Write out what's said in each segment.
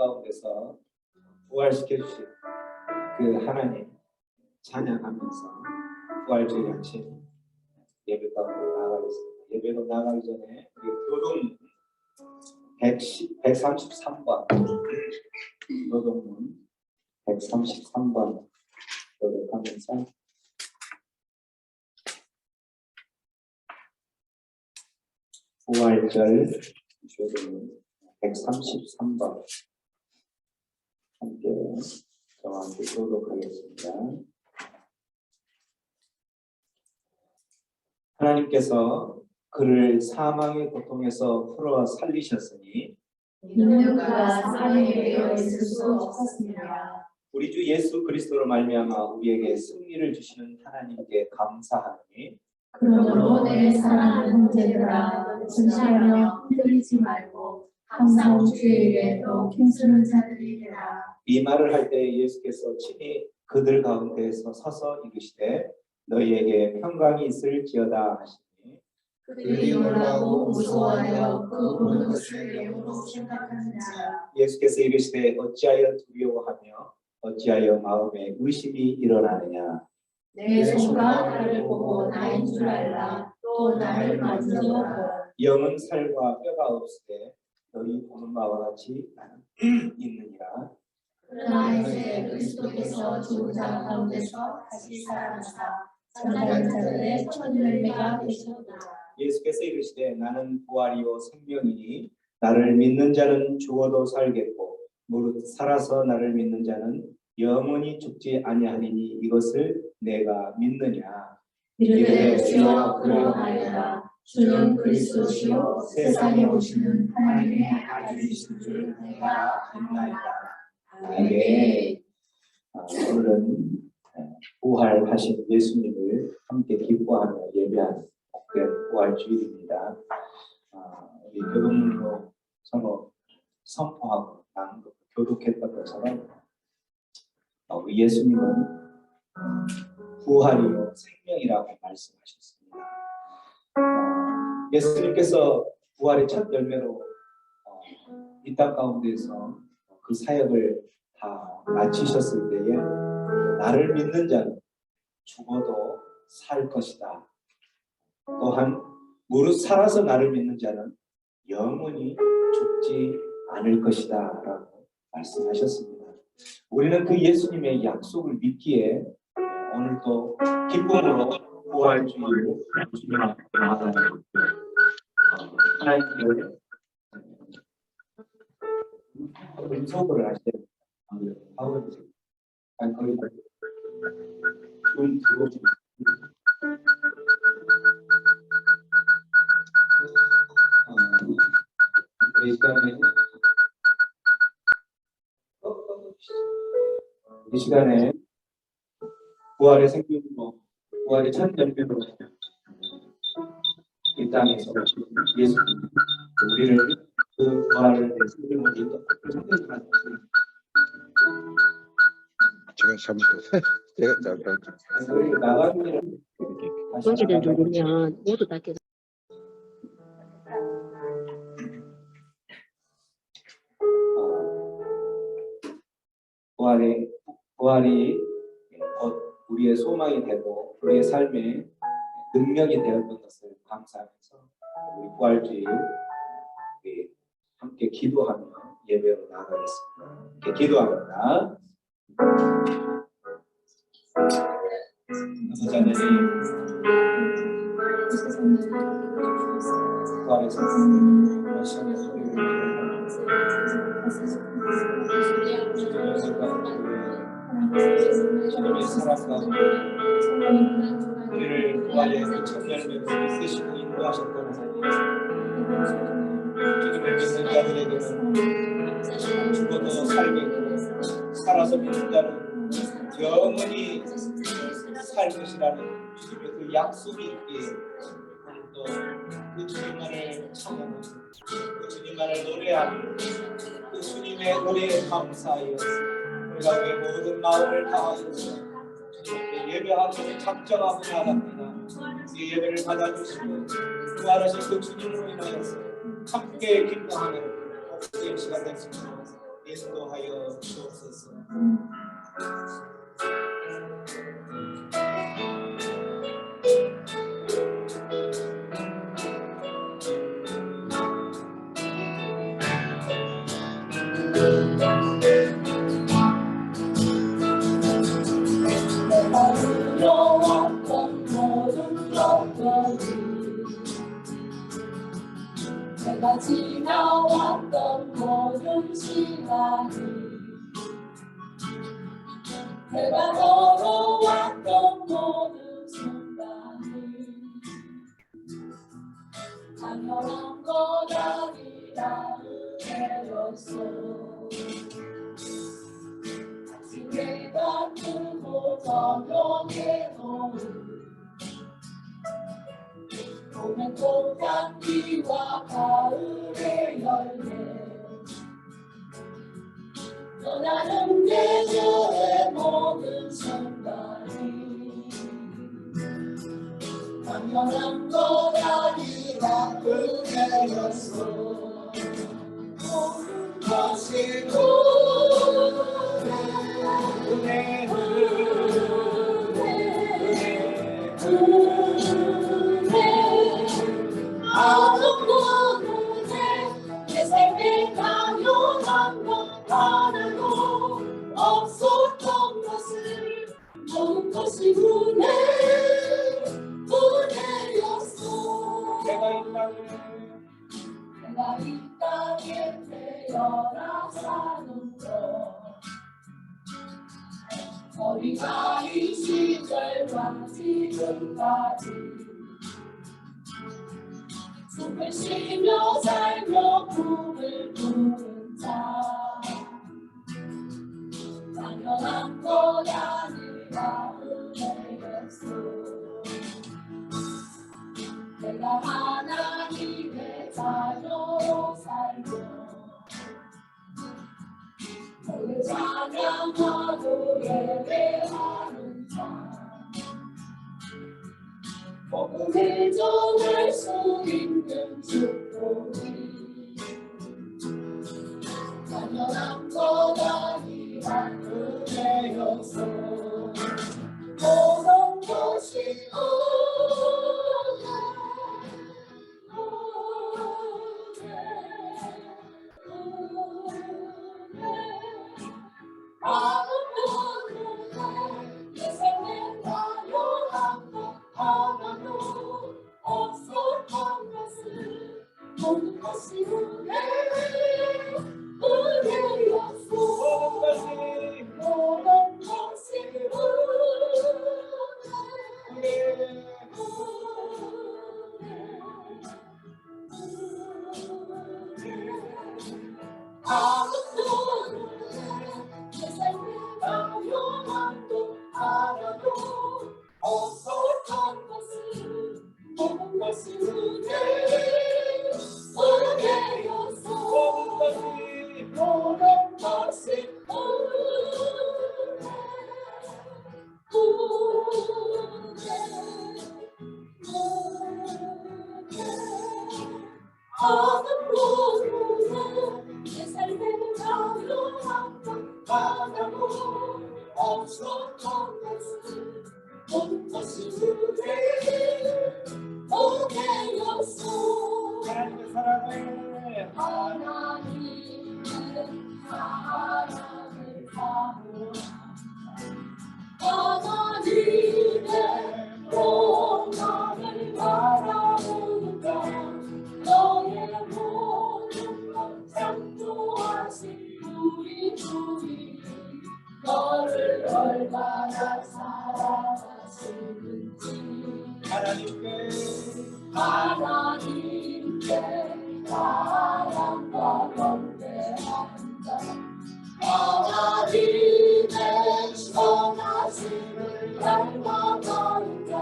가운데서 부활시켜 주신 그 하나님 찬양하면서 부활주의 양심 예배 가운데 나아가겠습니다. 예배로 나가기 전에 우리 교동문 133번 교동문 133번 교독하면서 부활절 교동문 133번 함께 저와 함께 교독하겠습니다. 하나님께서 그를 사망의 고통에서 풀어 살리셨으니 이는 그가 사망에 매여 있을 수 없었습니다. 우리 주 예수 그리스도로 말미암아 우리에게 승리를 주시는 하나님께 감사하니 그러므로 내 사랑하는 형제들아 전시하며 흔들리지 말고 항상 주의 일에 또 힘쓰는 자들이 되라. 이 말을 할 때 예수께서 친히 그들 가운데에서 서서 이르시되 너희에게 평강이 있을지어다 하시니 그들이 놀라고 무서워하여 그 보는 것을 영으로 생각하는 자라. 예수께서 이르시되 어찌하여 두려워하며 어찌하여 마음에 의심이 일어나느냐. 내 손과 나를 보고 나인 줄 알라. 또 나를 만져 보라. 영은 살과 뼈가 없으되 너희 보는 바와 같이 나는 있느니라. 그러나 이제 그리스도께서 죽은 자 가운데서 다시 살아나사 잠자는 자들의 첫 열매가 되셨다. 예수께서 이르시되 나는 부활이요 생명이니 나를 믿는 자는 죽어도 살겠고 무릇 살아서 나를 믿는 자는 영원히 죽지 아니하리니 이것을 내가 믿느냐. 이르되 주여 그러하리라. 주는 그리스도시요 세상에 오시는 하나님의 아들이신 줄 내가 믿나이다. 아멘. 오늘은 부활하신 예수님을 함께 기뻐하며 예배하는 복된 부활주일입니다. 우리 교동문으로 서로 선포하고 교독했던 것처럼 우리 예수님은 부활이요 생명이라고 말씀하셨습니다. 예수님께서 부활의 첫 열매로 이 땅 가운데서 그 사역을 다 마치셨을 때에 나를 믿는 자는 죽어도 살 것이다. 또한 무릇 살아서 나를 믿는 자는 영원히 죽지 않을 것이다 라고 말씀하셨습니다. 우리는 그 예수님의 약속을 믿기에 오늘도 기쁨으로 부활주의를 주님 앞에 나아가는 하나님께 은소를 하실 때 아버지 아니 거기 좀 들어오시면 이 시간에 부활의 생명으로 부활의 첫 열매로 이 땅에서 예수 우리를 그 부활을 생명으로 인도하는 제가 잘못했어요. 제가 잘못했어요. 나가는 관계된 줄 모르면 모두 다 깨져. 부활이 우리의 소망이 되고 우리의 삶의 능력이 되었던 것을 감사하면서 우리 부활주의 함께 기도하며 예배로 나아가겠습니다. 함께 기도합니다. 자녀들이 부활에서 시험의 소리를 주님의 사랑과 우리를 부활의 그 첫 열매로 이끄시고 인도하셨던 하나님, 주님을 믿는 자들에게는 죽어도 살겠고 살아서 믿는 자는 영원히 살 것이라는 주님의 그 약속이 있기에 또 그 주님만을 찬양하고 그 주님만을 노래하고 그 주님의 노래에 감사하여 우리가 우리의 모든 마음을 다하여 주님께 예배하고 작정하고 나갑니다. 이 예배를 받아주시고 부활하신 그 주님으로 인하여서 함께 기뻐하는 복된 시간 됐습니다. 인도하여 주옵소서. 내가 두려웠던 모든 것들이 내가 지나왔던 모든 시간이 내가 걸어왔던 모든 순간이 당연한 것 아니라 은혜였어. 내가 크고 저녁에 놓은 봄의 꽃향기와 가을의 열매 떠나는 계절의 모든 순간이 당연한 것 아니라 은혜였어. 모든 것이 은혜 아무것도 내 삶에 당연한 것 하나도 없었던 것을 모든 것이 은혜였어. 내가 이 땅에 태어나 사는 것 어린아이 시절과 지금까지 숨을 쉬며 살며 꿈을 꾸는 자 당연한 것 아니라 은혜였어. 내가 하나님의 자녀로 살며 그를 찬양하고 예배하는 자 복음을 전할 수 있는 축복이 당연한 것 아니라 은혜였어. 모든 것이 내 삶에 당연한 것 하나도 없었던 것을 모든 것이 은혜였어. 모든 것이 내 삶에 당연한 것 하나도 없었던 것을 모든 것이 은혜였어. 모든 것이 내 삶에 당연한 것 하나도 없었던 것을 모든 것이 은혜였어. 하나님의 사랑을 하나님은 사랑을 하나님의 영광을 바라보는가 너의 모든 것 창조하신 우리 주님 너를 얼마나 사랑하시는지 하나님께 사랑과 경배한다. 하나님의 선하심을 닮아가는가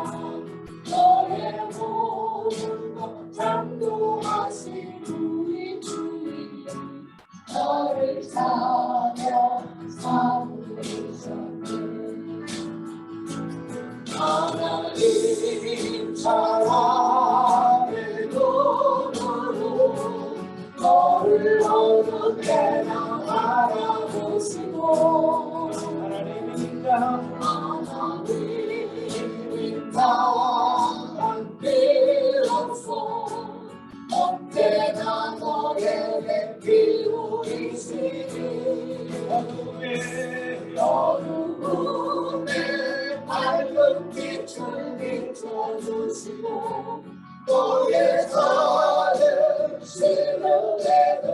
너의 모든 것 창조하신 우리 주님 너를 사며 삼으셨네. 하나님 사랑의 눈으로 너를 어느 때나 바라보시고 하나님 인자함 하나님 인자한 비로소 언제나 너에게 비우이시니 어둠에 밝은 빛을 비춰주시고 너의 작은 시련에도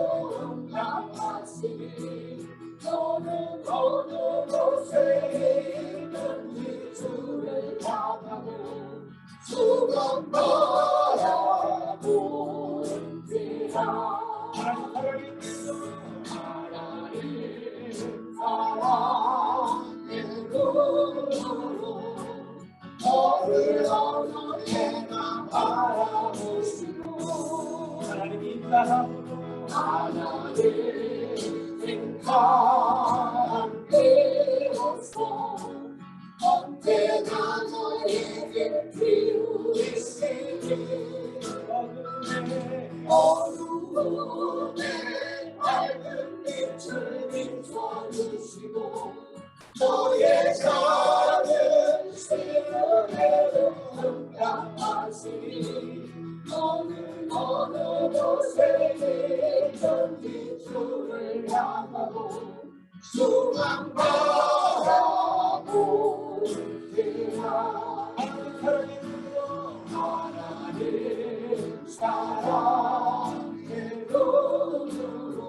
응답하시니 너는 어느 곳에 있는지 주를 향하고 주만 바라보는지라 하나님 사랑의 눈으로 너를 어느 때나 바라보시고 하나님 인자함으로 하나님 인자한 비로소 언제나 너에게 비우시니 어둠에 밝은 빛을 비춰주시고 너의 작은 시련에도 응답하시니 너는 어느 곳에 있든지 주를 향하고 주만 바라보리라 하나님 사랑의 눈으로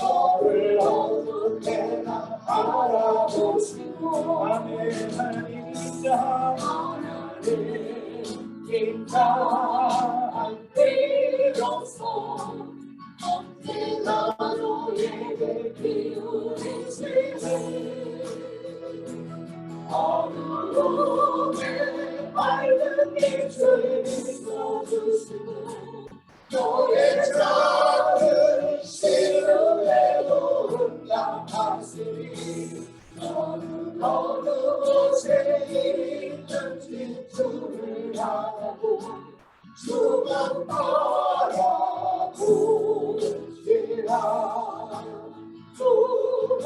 너를 어느 때나 바라보시고 하나님 인자함 하나님 인자한 비로소 언제나 너에게 비우시니 어둠에 밝은 빛을 비춰주시고 너의 작은 시련에도 응답하시니 너는 어느 곳에 있는지 주를 향하고 주만 바라보시라 주만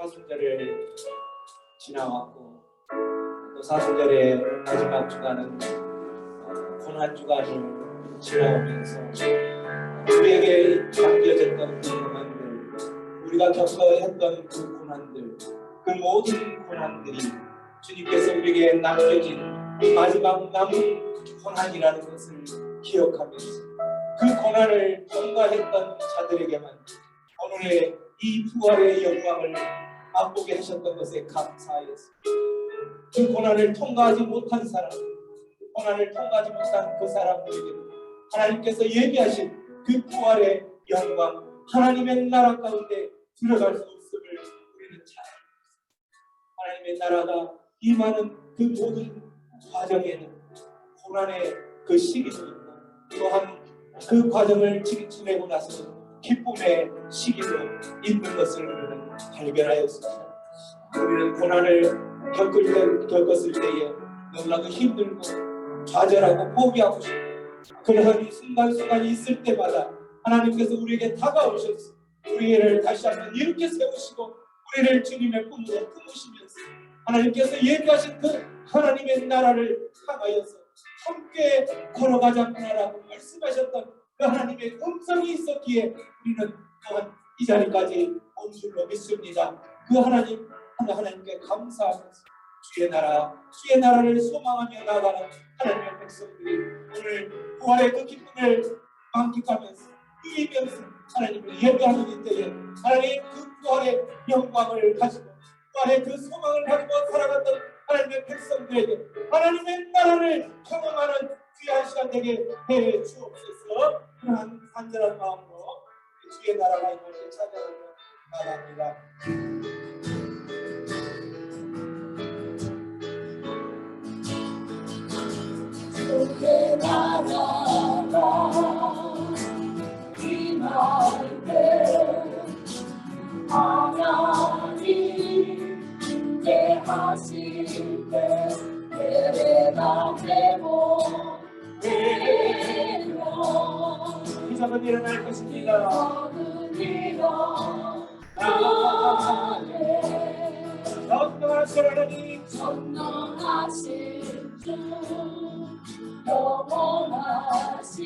사순절을 지나왔고 또 사순절의 마지막 주간은 고난 주간을 지나오면서 우리에게 남겨졌던 그 고난들, 우리가 겪어야 했던 그 고난들, 그 모든 고난들이 주님께서 우리에게 남겨진 마지막 남은 고난이라는 것을 기억하면서 그 고난을 통과했던 자들에게만 오늘의 이 부활의 영광을 맛보게 하셨던 것에 감사하였습니다. 그 고난을 통과하지 못한 사람, 고난을 통과하지 못한 그 사람들에게도 하나님께서 예비하신 그 부활의 영광, 하나님의 나라 가운데 들어갈 수 없음을 우리는 잘 알고 있습니다. 하나님의 나라가 임하는 그 모든 과정에는 고난의 그 시기도 있고 또한 그 과정을 지내고 나서 기쁨의 시기도 있는 것을 우리는 발견하였습니다. 우리는 고난을 겪었을 때에 너무나도 힘들고 좌절하고 포기하고 싶고 그러한 순간순간이 있을 때마다 하나님께서 우리에게 다가오셔서 우리를 다시 한번 이렇게 세우시고 우리를 주님의 품으로 품으시면서 하나님께서 예비하신 그 하나님의 나라를 향하여서 함께 걸어가자꾸나라고 말씀하셨던 그 하나님의 음성이 있었기에 우리는 또한 이 자리까지 온 줄로 믿습니다. 그 하나님께 감사하면서 주의 나라를 소망하며 나아가는 하나님의 백성들이 오늘 부활의 그 기쁨을 만끽하면서 누리면서 하나님을 예배하는 이때에 하나님 그 부활의 영광을 가지고 부활의 그 소망을 가지고 살아갔던 하나님의 백성들에게 하나님의 나라를 경험하는 귀한 시간 되게 해 주옵소서. 그러한 간절한 마음으로 주의 나라가 임할 때 찾아오며 나갑니다. 주의 나라가 임할 모든 일어나네 전능하신 하나님 전능하신 주 영원하신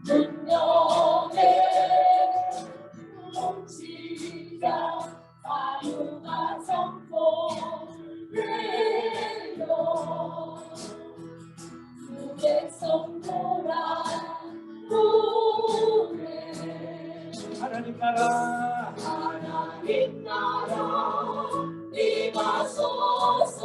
능력의 통치자 자유가 선포되려 주 백성 보라 노래 하나님 나라 하나님 나라 임하소서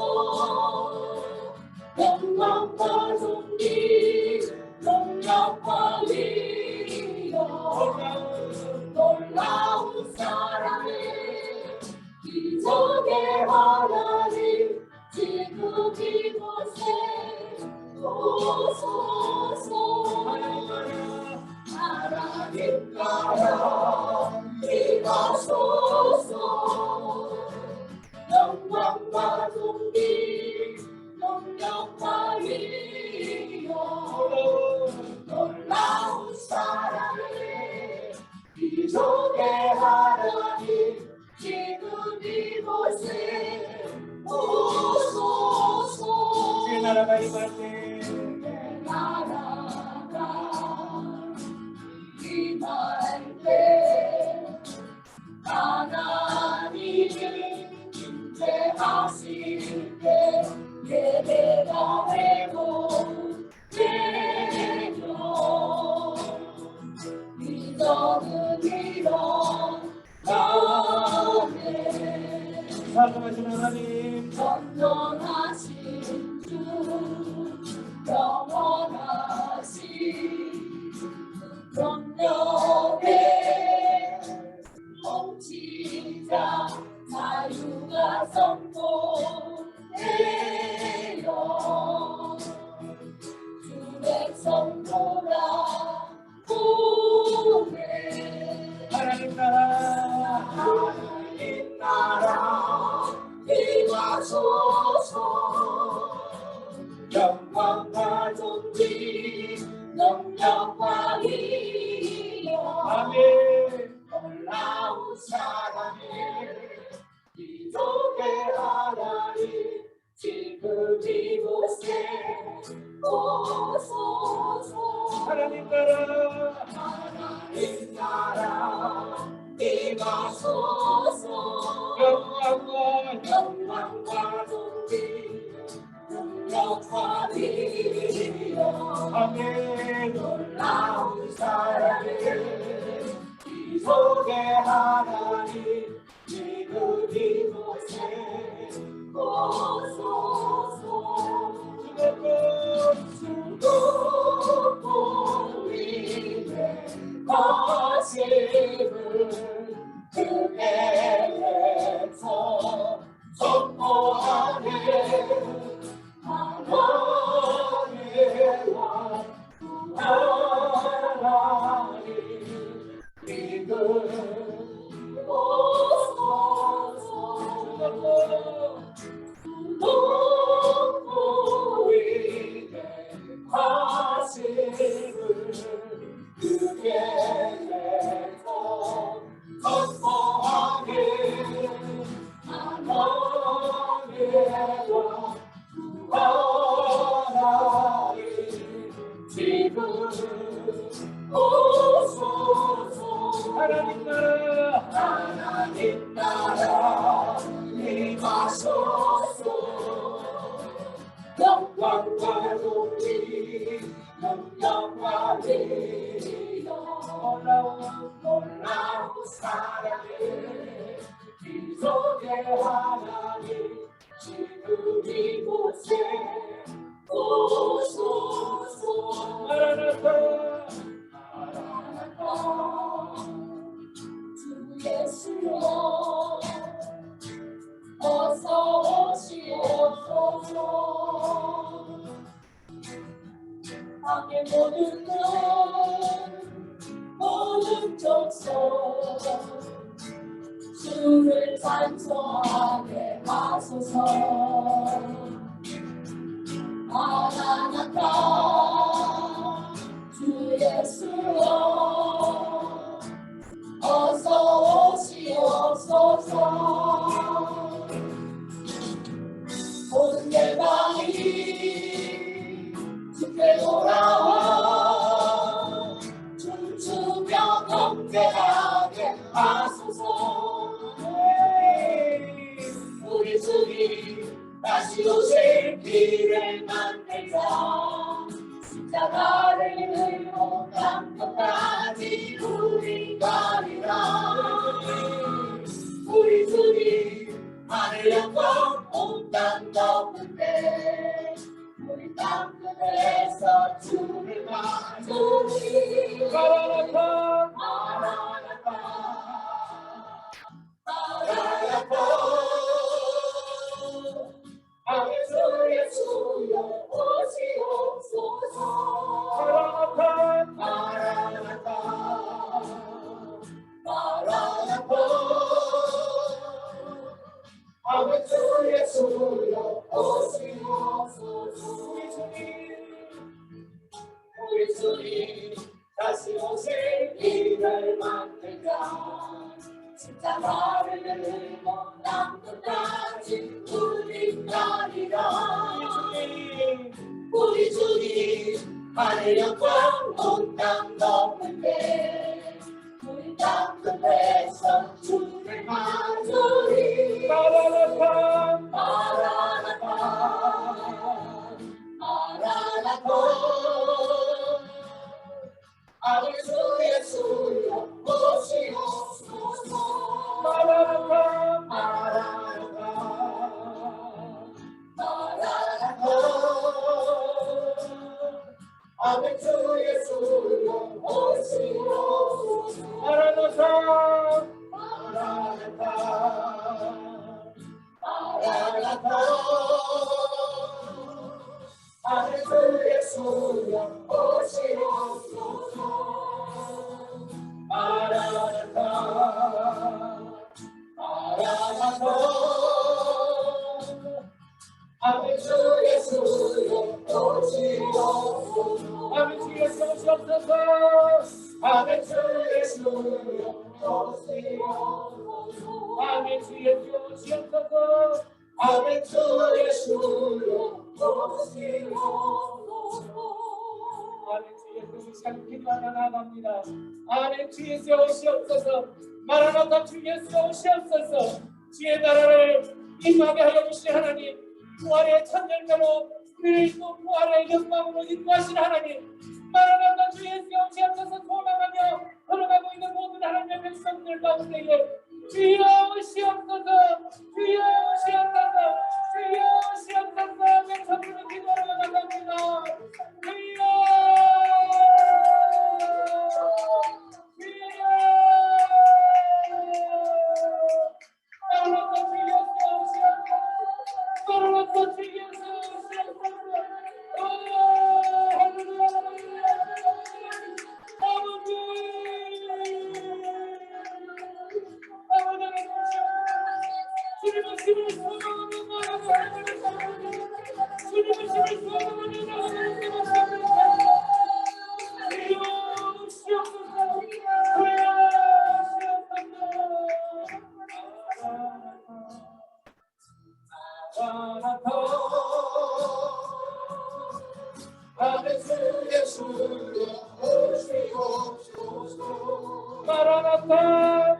영광과 존귀 능력과 위력 놀라운 사랑의 기적의 하나님 지금 이곳에 오소서 하나님 나라 임하소서 영광과 존귀 능력과 위력 놀라운 사랑의 기적의 하나님 지금 이곳에 오소서 주의 나라가 임할 때 나라가 임할 때 하나님이 임재하실 때 예배가 회복되며 믿어는 일어나네 살아가신 하나님 전능하신 주 영원하신 능력의 통치자 자유가 선포되어 주 백성 보라 보네 하나님 나라 하나님 나라 임하소서 영광과 존귀 능력과 위력 아멘 놀라운 사랑의 기적의 하나님 지금 이곳에 오소서 하나님 나라 하나님 나라 임하소서 영광과 존귀 능력과 위력 아멘 놀라운 사랑의 기적의 하나님 지금 이곳에 오소서 수고고 위에 거심을 그게 해서 선포하네 하나님과 하나님 믿음 오소서 높고 위대 하심을 그게 해서 선포하네 하나님과 하나님 지금 오소서 하나님 나라 하나님 나라 임하소서 영광과 존귀 능력과 위력 놀라운 사랑의 기적의 하나님 지금 이곳에 오소서 마라나타 주 예수여 어서 오시옵소서 땅의 모든 것 모든 족속 주를 찬송하게 하소서 마라나타 주 예수여 범죄하게 하소서. 우리 주님 다시 오실 길을 만들자. 십자가를 들고 땅 끝까지 우리 가리라. 우리 주님 하늘 영광 온 땅 덮은데 우리 땅 끝에서 주를 맞으리. 마라나타 마라나타 마라나타. 아멘 주 예수여 오시옵소서. 마라나타 마라나타 마라나타. 아멘 주 예수여 오시옵소서. 우리 주님 다시 오실 길을 만들자. 십자가를 들고 땅 끝까지 우리 가리라. 우리 주님 하늘 영광 온 땅 덮은데 우리 땅 끝에서 주를 맞으리. 마라나타 마라나타 마라나타. 아멘 주 예수여 오시옵소서. 마라나타 마라나타 마라나타. 아멘 주 예수여 오시옵소서. 마라나타 마라나타 마라나타. 아멘 주 예수여 오시옵소서. 마라나타 마라나타. 아멘 주 예수여 오시옵소서. 아멘 주 예수 오시옵소서. 아멘 주 예수여 오시옵소서. 아멘 주 예수 오시옵소서. 아멘 주 예수여 오시옵소서. 아멘 주 예수 기도하며 나갑니다. 아멘 주 예수 오시옵소서. 마라나타 주 예수 오시옵소서. 주의 나라를 임하게 하여 주신 하나님, 부활의 첫 열매로 우리를 또 부활의 영광으로 인도하신 하나님, 마라나타 주 예수 오시옵소서. 소망하며 걸어가고 있는 모든 하나님의 백성들 가운데에 주여 오시옵소서. 주여 오시옵소서. 주여 오시옵소서. 백성들은 기도하러 나갑니다. 주여 주여. 마라나타 주 예수 오시옵소서. 마라나타 주 예수 오시옵소서. 할렐루야 할렐루야. 아버지 주님의 힘을 소망하는 나라를 주님의 힘을 소망하는 나라를 주여 마라나타 아멘 주 예수여 오시옵소서. 마라나타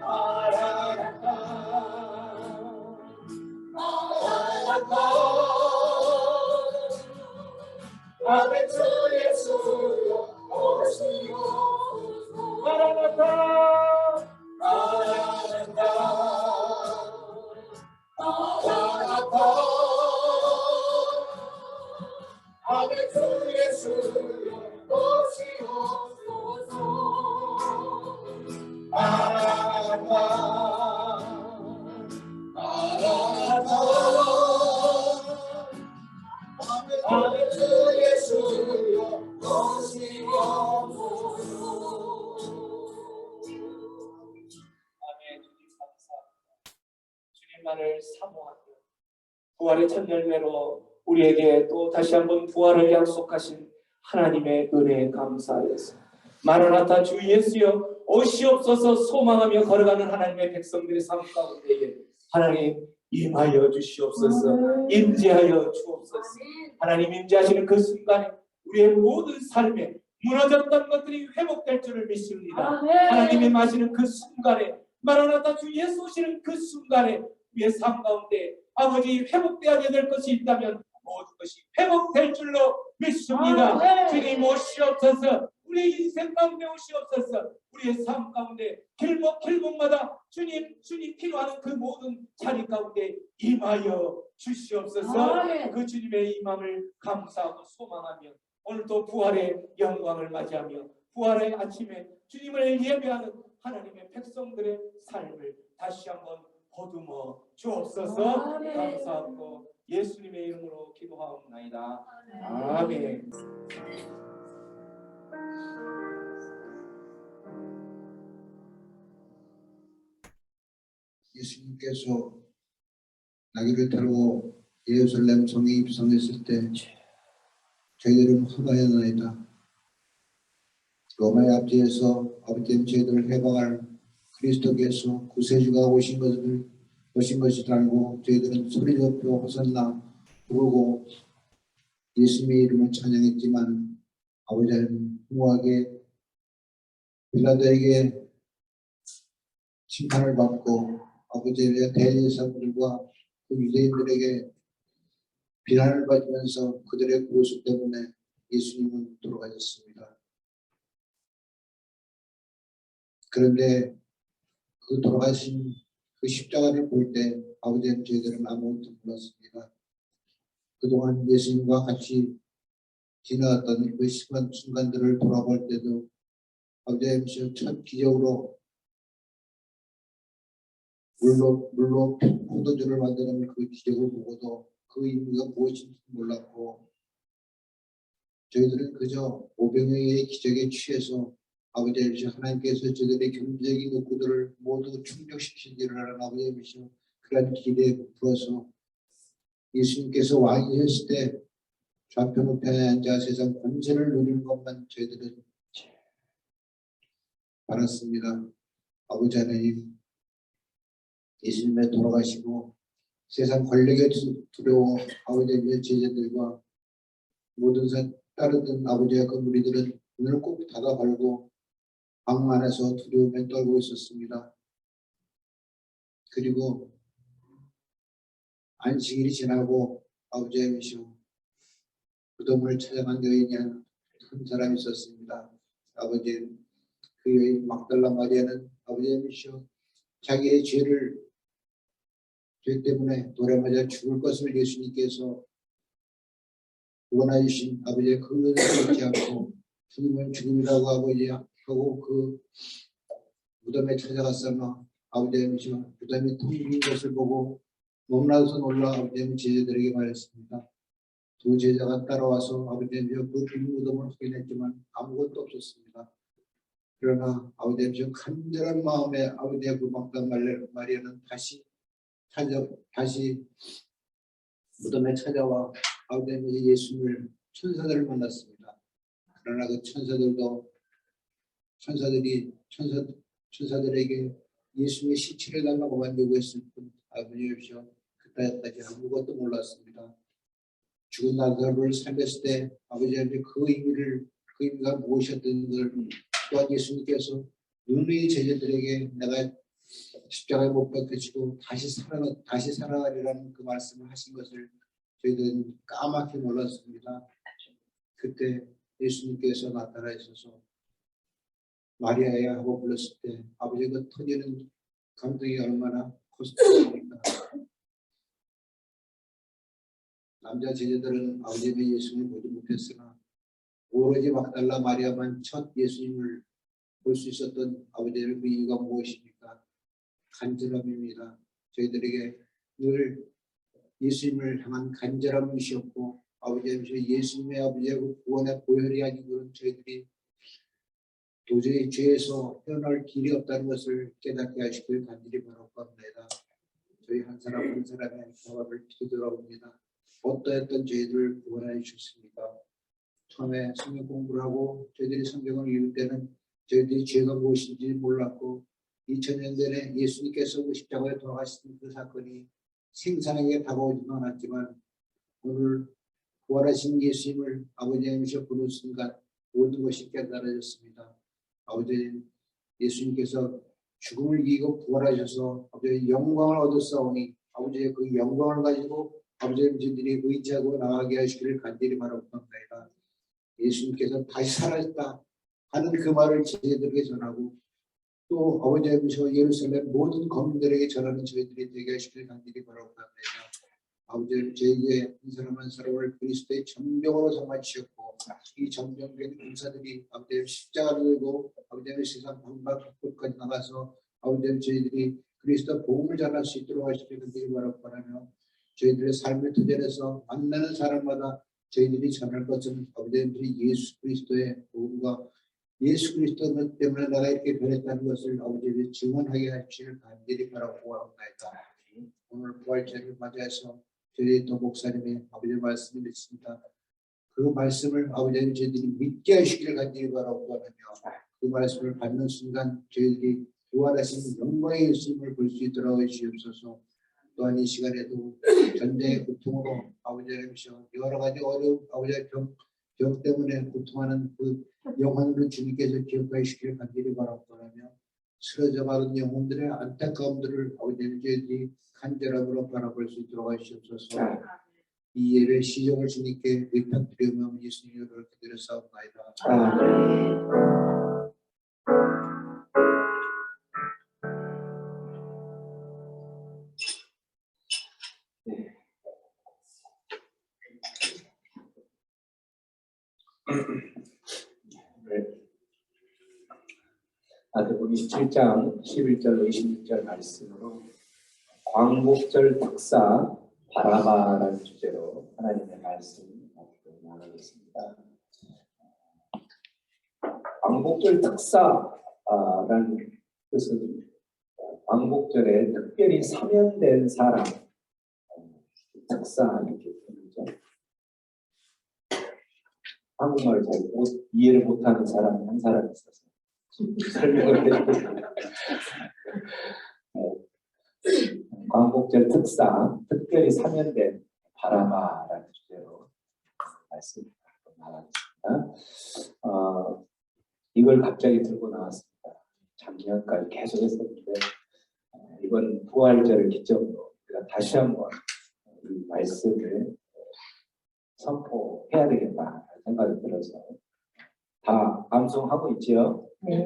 마라나타 마라나타. 아멘 주 예수여 오시옵소서. 마라나타 마라나타 마라나타. 아멘 주 예수여 오시옵소서. 마라나타 마라나타. 아멘 주 예수여 오시옵소서. 아멘. 주님 감사합니다. 주님만을 사모하며 부활의 첫 열매로 우리에게 또 다시 한번 부활을 약속하신 하나님의 은혜에 감사하여서 마라나타 주 예수여 오시옵소서. 소망하며 걸어가는 하나님의 백성들의 삶 가운데에 하나님 임하여 주시옵소서. 임재하여 주옵소서. 하나님 임재하시는 그 순간에 우리의 모든 삶에 무너졌던 것들이 회복될 줄을 믿습니다. 아멘. 하나님이 마시는 그 순간에 마라나타 주 예수 오시는 그 순간에 우리의 삶 가운데 아버지 회복되어야 될 것이 있다면 모든 것이 회복될 줄로 믿습니다. 아멘. 주님 오시옵소서. 우리 인생 가운데 오시옵소서. 우리의 삶 가운데 길목마다 주님 필요한 그 모든 자리 가운데 임하여 주시옵소서. 아멘. 그 주님의 임함을 감사하고 소망하며 오늘도 부활의 영광을 맞이하며 부활의 아침에 주님을 예배하는 하나님의 백성들의 삶을 다시 한번 보듬어 주옵소서. 아멘. 감사하고 예수님의 이름으로 기도하옵나이다. 아멘. 예수님께서 나귀를 타고 예루살렘 성에 입성했을 때 저희들은 허가였나이다. 로마의 압제에서 아버지의 저희들을 해방할 그리스도께서 구세주가 오신 것을 알고 저희들은 소리 높여 호산나 부르고 예수님의 이름을 찬양했지만 아버지는 후하게 빌라도에게 심판을 받고 아버지의 대제사장들과 그 유대인들에게 비난을 받으면서 그들의 고수 때문에 예수님은 돌아가셨습니다. 그런데 그 돌아가신 그 십자가를 볼 때 아버지는 저희들은 아무것도 몰랐습니다. 그동안 예수님과 같이 지나갔던 그 순간들을 돌아볼 때도 아버지의 첫 기적으로 물로 포도주를 만드는 그 기적을 보고도 그 의미가 무엇인지 몰랐고 저희들은 그저 오병이어의 기적에 취해서 아버지 하나님께서 저들의 경제적인 욕구들을 모두 충족시키기를 하는 아버지이시여 그런 기대에 부풀어서 예수님께서 왕이 되셨을 때 좌편 우편에 앉아 세상 권세를 누리는 것만 저희들은 알았습니다. 아버지 하나님 예수님의 돌아가시고 세상 권력에 두려워 아버지의 제자들과 모든 따르던 아버지의 그 무리들은 눈을 꼭 닫아 걸고 방 안에서 두려움에 떨고 있었습니다. 그리고 안식일이 지나고 아버지의 미시오 무덤을 찾아간 여인이 한 사람이 있었습니다. 아버지 그 여인 막달라 마리아는 아버지의 미시오 자기의 죄 때문에 돌에 맞아 죽을 것을 예수님께서 원하여 주신 아버지의 그 은혜를 잊지 않고 죽으면 죽음이라고 아버지하고 그 무덤에 찾아갔으나 아버지의 미시오 무덤이 텅 빈 것을 보고 너무나도 놀라 아버지의 제자들에게 말했습니다. 두 제자가 따라와서 아버지의 그 빈 무덤을 확인했지만 아무것도 없었습니다. 그러나 아버지의 간절한 마음에 아버지의 그 막달라 마리아는 다시 무덤에 찾아와 아버지의 예수님을 천사들을 만났습니다. 그러나 그 천사들에게 예수님의 시체를 달라고만 요구했을 뿐 아버지여 그때까지 아무것도 몰랐습니다. 죽은 나사로를 살렸을 때 아버지의 그 의미가 무엇이었던 걸 또한 예수님께서 눈의 제자들에게 내가 십자가에 못 박혀지고 다시 살아가리라는 그 말씀을 하신 것을 저희들은 까맣게 몰랐습니다. 그때 예수님께서 나타나 있어서 마리아야 하고 불렀을 때 아버지가 터지는 감동이 얼마나 컸습니까? 남자 제자들은 아버지의 예수님을 보지 못했으나 오로지 막달라 마리아만 첫 예수님을 볼 수 있었던 아버지의 그 이유가 무엇입니까? 간절함입니다. 저희들에게 늘 예수님을 향한 간절함이셨고 아버지의 예수님의 아버지의 그 구원의 보혈이 아니고는 저희들이 도저히 죄에서 헤어날 길이 없다는 것을 깨닫게 하시길 간절히 바라옵나이다. 저희 한 사람 한 사람의 경험을 되돌아옵니다. 어떠했던 저희들을 구원해 주셨습니까? 처음에 성경 공부를 하고 저희들이 성경을 읽을 때는 저희들이 죄가 무엇인지 몰랐고 2000년 전에 예수님께서 그 십자가에 돌아가신 그 사건이 생생하게 다가오지도 않았지만 오늘 부활하신 예수님을 아버지의 미셔 보는 순간 모든 것이 깨달아졌습니다. 아버지 예수님께서 죽음을 이기고 부활하셔서 아버지의 영광을 얻었사오니 아버지의 그 영광을 가지고 아버지의 저희들이 의지하고 나가게 하시기를 간절히 바라옵나이다. 예수님께서 다시 살아있다 하는 그 말을 저희들에게 전하고 또 아버지께서 예루살렘 모든 거민들에게 전하는 저희들이 되게 하시기를 간절히 바라옵나이다. 아버지 저희의 한 사람 한 사람을 그리스도의 전병으로 삼아주셨고 이 전병된 군사들이 아버지 십자가를 들고 아버지 세상 방방곡곡까지 나가서 아버지 저희들이 그리스도 복음을 전할 수 있도록 하시기를 간절히 바라며 저희들의 삶의 터전에서 만나는 사람마다 저희들이 전할 것은 아버지 예수 그리스도의 복음과 예수 그리스도 때문에 내가 이렇게 변했다는 것을 아버지에게 증언하게 하시기를 간절히 바라옵나이다. 오늘 부활절을 맞이해서 저희 또 목사님의 아버지의 말씀을 듣습니다. 그 말씀을 아버지는 저희들이 믿게 하시기를 간절히 바라옵나며 그 말씀을 받는 순간 저희들이 부활하신 영광의 예수님을 볼 수 있도록 해주시옵소서. 또한 이 시간에도 전쟁의 고통으로 아버지의 여러 가지 어려운 아버지의 병 때문에 고통하는 그 영혼을 주님께서 기억하시기를 간절히 바라옵나며 쓰러져가는 영혼들의 안타까움들을 아버지의 저희들이 간절함으로 바라볼 수 있도록 하시옵소서. 이 예배 시정을 주님께 의탁드리며 예수님을 기도했사옵나이다. 마태복음 27장 11절 26절 말씀으로 광복절 특사 바라바라는 주제로 하나님의 말씀 나누겠습니다. 광복절 특사라는 뜻은 광복절에 특별히 사면된 사람 특사 이렇게 부르죠. 한국말을 잘 이해를 못하는 사람이 한 사람 있어서 설명을 해주겠습니다. 광복절 특사, 특별히 사면된 바라바라는 주제로 말씀 나가겠습니다. 이걸 갑자기 들고 나왔습니다. 작년까지 계속 했었는데 이번 부활절을 기점으로 우리가 다시 한번 이 말씀을 선포해야 되겠다 생각이 들어서 다 암송하고 있지요? 네.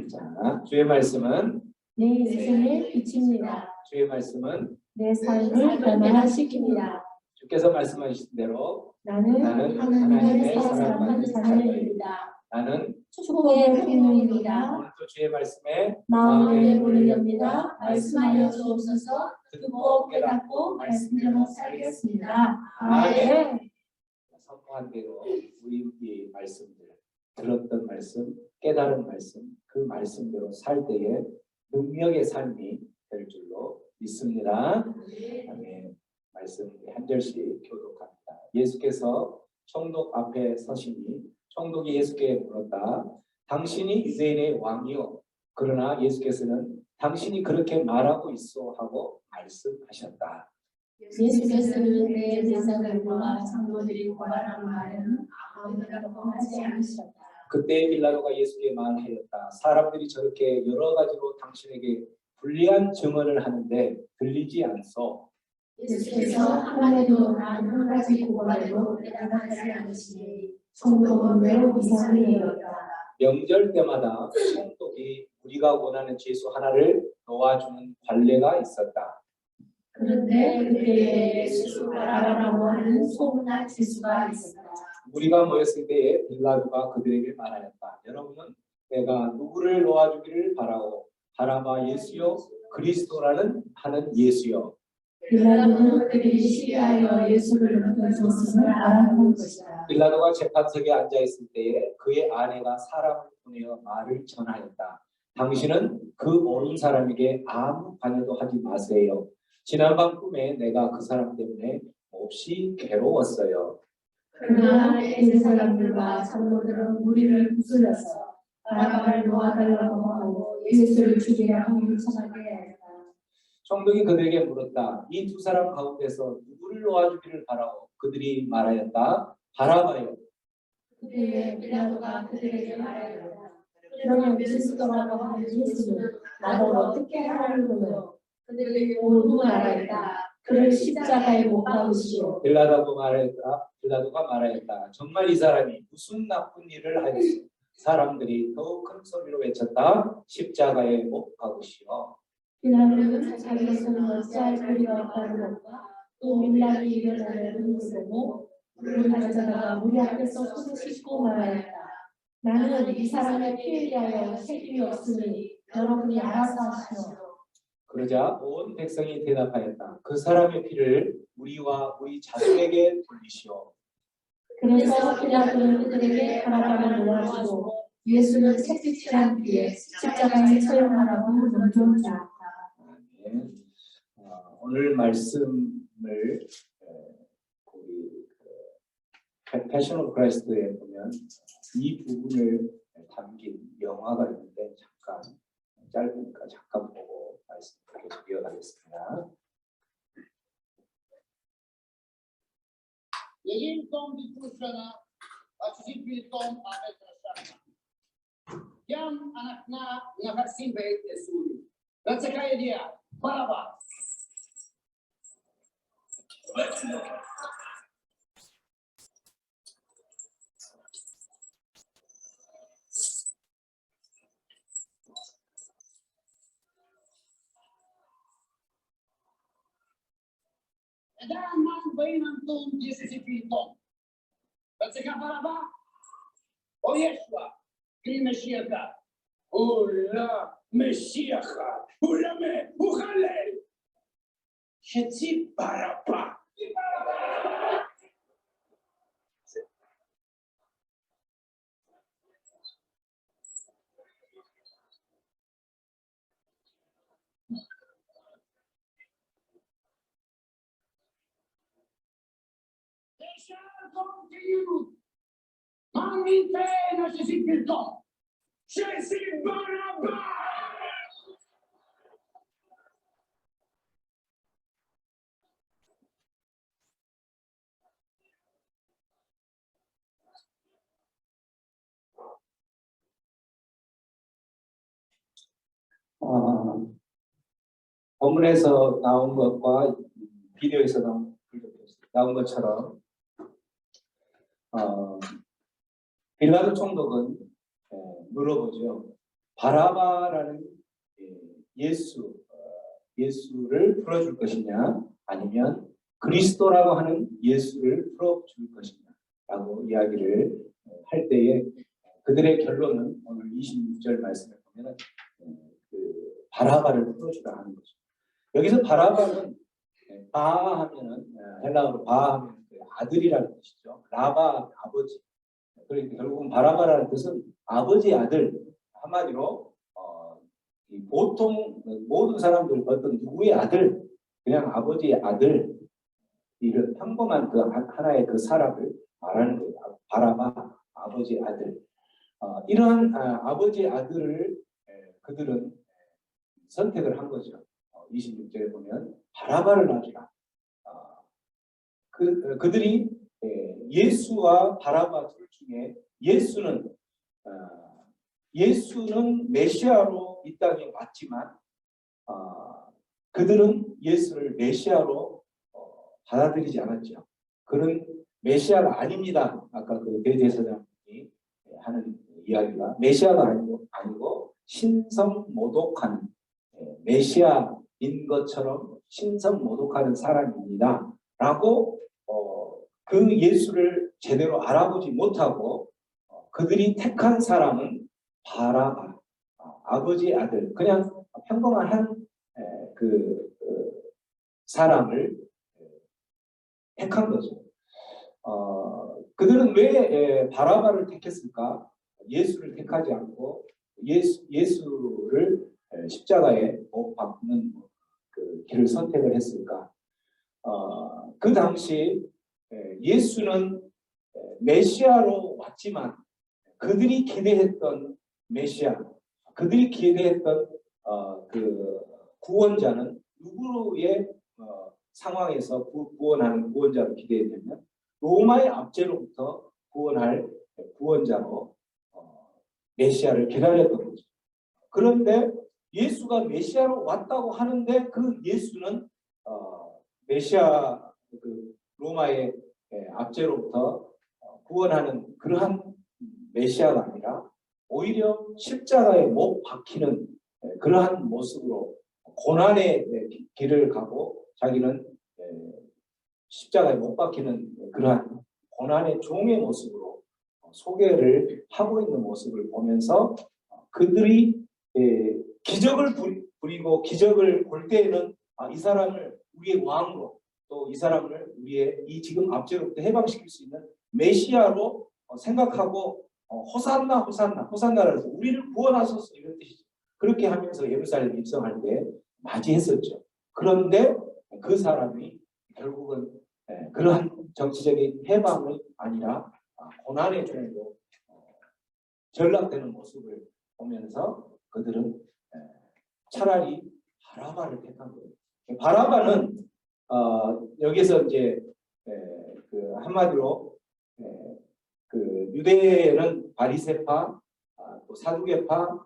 자, 주의 말씀은 내 인생의 빛입니다. 주의 말씀은 내 삶을 변화시킵니다. 주께서 말씀하신 대로 나는 하나님의 사랑하는 자녀입니다. 나는 축복의 행동입니다. 오늘도 주의 말씀에 마음을 열립니다. 말씀하여 주옵소서. 듣고 깨닫고 말씀대로 살겠습니다. 아멘. 선포한 대로 우리 이 말씀들 들었던 말씀, 깨달은 말씀, 그 말씀대로 살 때에 능력의 삶이 될 줄로 믿습니다. 아멘. 말씀 한 절씩 교독합니다. 예수께서 총독 앞에 서시니 총독이 예수께 물었다. 당신이 유대인의 왕이요. 그러나 예수께서는 당신이 그렇게 말하고 있어 하고 말씀하셨다. 예수께서는 내 제사장과 장로들이 고발한 말은 아무데라고 하지 않으셨다. 그때 빌라도가 예수께 말하였다. 사람들이 저렇게 여러 가지로 당신에게 불리한 증언을 하는데 들리지 않소. 예수께서 한마디도 단 한 가지 고발에도 대답하지 않으시니 총독은 매우 이상히 여겼다. 명절 때마다 총독이 우리가 원하는 죄수 하나를 놓아주는 관례가 있었다. 그런데 그때에 예수 바라바라고 하는 소문난 죄수가 있었다. 우리가 모였을 때에 빌라도가 그들에게 말하였다. 여러분은 내가 누구를 놓아주기를 바라오. 바라바 예수요 그리스도라는 하는 예수요. 빌라도는 그들이 시기하여 예수를 넘겨줬음을 알아본 것이다. 빌라도가 재판석에 앉아 있을 때에 그의 아내가 사람을 보내어 말을 전하였다. 당신은 그 모르는 사람에게 아무 관여도 하지 마세요. 지난밤 꿈에 내가 그 사람 때문에 몹시 괴로웠어요. 그러나 내 사람들과 장로들은 우리를 부술러서 바라바를 놓아달라고 하고 예수를 죽이라고 요청하게 했다. 총독이 그들에게 물었다. 이 두 사람 가운데서 누구를 놓아주기를 바라고 그들이 말하였다. 바라바요. 그때에 빌라도가 그들에게 말하였다. 그러면 그리스도라고 하는 예수는 나를 어떻게 하라는고요? 그들에게 모두 말하였다. 그를 십자가에 못 박으시오. 빌라도가 말하였다. 정말 이 사람이 무슨 나쁜 일을 하였어? 사람들이 더욱 큰 소리로 외쳤다. 십자가에 못 박으시오. 빌라도는 자기로서는 어찌할 도리가 없다는 것과 또 밀란이 일어나는 눈을 보고 물을 가져다가 우리 앞에서 손을 씻고 말하였다. 나는 이 사람의 피에 대하여 책임이 없으니 여러분이 알아서 하시오. 그러자 온 백성이 대답하였다. 그 사람의 피를 우리와 우리 자손에게 돌리시오. 그래서 빌라도는 그들에게 바라바를 놓아주고 예수는 채찍질한 뒤에 십자가에 처형하라고 명령하였다. 네. 오늘 말씀을 우리 패션 오브 크라이스트에 보면 이 부분을 담긴 영화가 있는데 잠깐 짧으니까 잠깐 보고 말씀 계속 이어가겠습니다. Yeyin tom di kusana, atusi bil tom amet rasana. Yam anakna ngakarsin bait esuri. Ratsakaya dia, baraba. Dan man bayin antum Yesus bil tom. Ratsakaya baraba. O Yeshua, kli Meshiach. Ola Meshiach. Ola me, uchalel. Shetzi baraba. Tom kiyu. Mamin pe na Yesus bil tom. Shetzi baraba. 본문에서 나온 것과 비디오에서 나온 것처럼 빌라도 총독은 물어보죠. 바라바라는 예수를 풀어줄 것이냐, 아니면 그리스도라고 하는 예수를 풀어줄 것이냐라고 이야기를 할 때에 그들의 결론은 오늘 26절 말씀에 보면 바라바를 풀어주라 하는 거죠. 여기서 바라바는 바하면은 헬라어로 바하면 아들이라는 뜻이죠. 라바 아버지. 그러니까 결국은 바라바라는 뜻은 아버지 아들. 한마디로 보통 모든 사람들 어떤 누구의 아들, 그냥 아버지의 아들, 이런 평범한 그 하나의 그 사람을 말하는 거예요. 바라바 아버지의 아들. 이러한 아버지의 아들을 그들은 선택을 한 거죠. 26절에 보면 바라바를 놔주라. 그들이 예수와 바라바 둘 중에 예수는 메시아로 이 땅에 왔지만 그들은 예수를 메시아로 받아들이지 않았죠. 그는 메시아가 아닙니다. 아까 그 대제사장이 하는 이야기가 메시아가 아니고 신성모독하는 메시아인 것처럼 신성모독하는 사람입니다. 라고 그 예수를 제대로 알아보지 못하고 그들이 택한 사람은 바라바, 아버지의 아들, 그냥 평범한 그 사람을 택한 거죠. 그들은 왜 바라바를 택했을까? 예수를 택하지 않고 예수를 십자가에 못 박는 그 길을 선택을 했을까? 그 당시 예수는 메시아로 왔지만 그들이 기대했던 메시아, 그들이 기대했던 그 구원자는 누구의 상황에서 구원하는 구원자를 기대했냐면 로마의 압제로부터 구원할 구원자로 메시아를 기다렸던 거죠. 그런데 예수가 메시아로 왔다고 하는데 그 예수는 메시아 그 로마의 압제로부터 구원하는 그러한 메시아가 아니라 오히려 십자가에 못 박히는 그러한 모습으로 고난의 길을 가고 자기는 십자가에 못 박히는 그러한 고난의 종의 모습으로 소개를 하고 있는 모습을 보면서 그들이 기적을 부리고 기적을 볼 때에는 이 사람을 우리의 왕으로 또 이 사람을 우리의 이 지금 압제로부터 해방시킬 수 있는 메시아로 생각하고 호산나 호산나 호산나라서 우리를 구원하소서 이런 뜻이죠. 그렇게 하면서 예루살렘 입성할 때 맞이했었죠. 그런데 그 사람이 결국은 그러한 정치적인 해방이 아니라 고난의 종으로 전락되는 모습을 보면서 그들은 차라리 바라바를 택한 거예요. 바라바는 여기서 이제 그 한마디로 그 유대는 바리새파, 또 사두개파,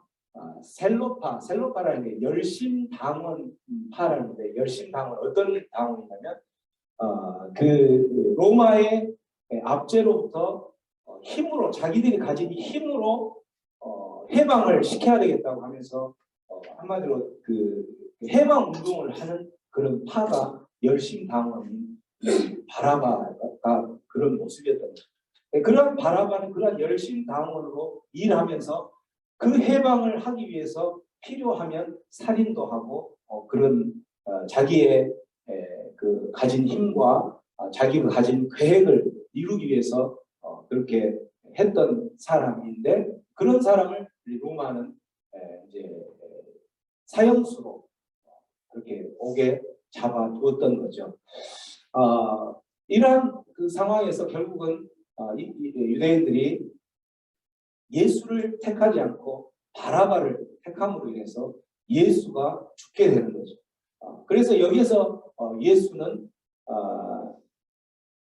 셀로파라는 게 열심당원파라는데 열심당원 어떤 당원이냐면 그 로마의 압제로부터 힘으로 자기들이 가진 힘으로 해방을 시켜야 되겠다고 하면서 한마디로 그 해방 운동을 하는 그런 파가 열심당원인 바라바가 그런 모습이었던 거죠. 그런 바라바는 그런 열심당원으로 일하면서 그 해방을 하기 위해서 필요하면 살인도 하고 그런 자기의 그 가진 힘과 자기가 가진 계획을 이루기 위해서 그렇게 했던 사람인데 그런 사람을 로마는 이제 사형수로 그렇게 옥에 잡아두었던 거죠. 이러한 그 상황에서 결국은 유대인들이 예수를 택하지 않고 바라바를 택함으로 인해서 예수가 죽게 되는 거죠. 그래서 여기에서 예수는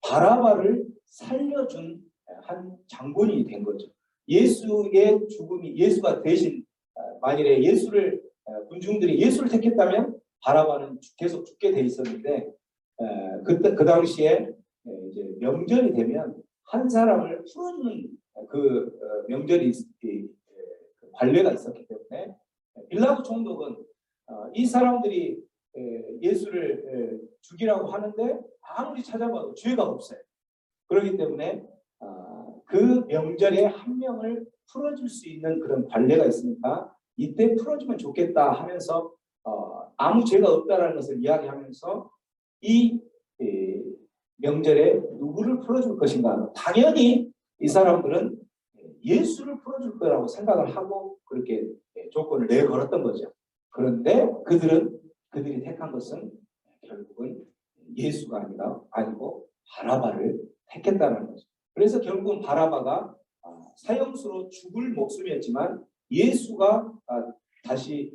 바라바를 살려준 한 장본인이 된 거죠. 예수의 죽음이 예수가 대신 만일에 예수를 군중들이 예수를 택했다면 바라바는 계속 죽게 돼 있었는데 그 당시에 이제 명절이 되면 한 사람을 풀어주는 그 명절이 관례가 있었기 때문에 빌라도 총독은 이 사람들이 예수를 죽이라고 하는데 아무리 찾아봐도 죄가 없어요. 그렇기 때문에 그 명절에 한 명을 풀어줄 수 있는 그런 관례가 있으니까 이때 풀어주면 좋겠다 하면서 아무 죄가 없다라는 것을 이야기하면서 이 명절에 누구를 풀어줄 것인가? 당연히 이 사람들은 예수를 풀어줄 거라고 생각을 하고 그렇게 조건을 내걸었던 거죠. 그런데 그들이 택한 것은 결국은 예수가 아니고 바라바를 택했다는 거죠. 그래서 결국은 바라바가 사형수로 죽을 목숨이었지만 예수가 다시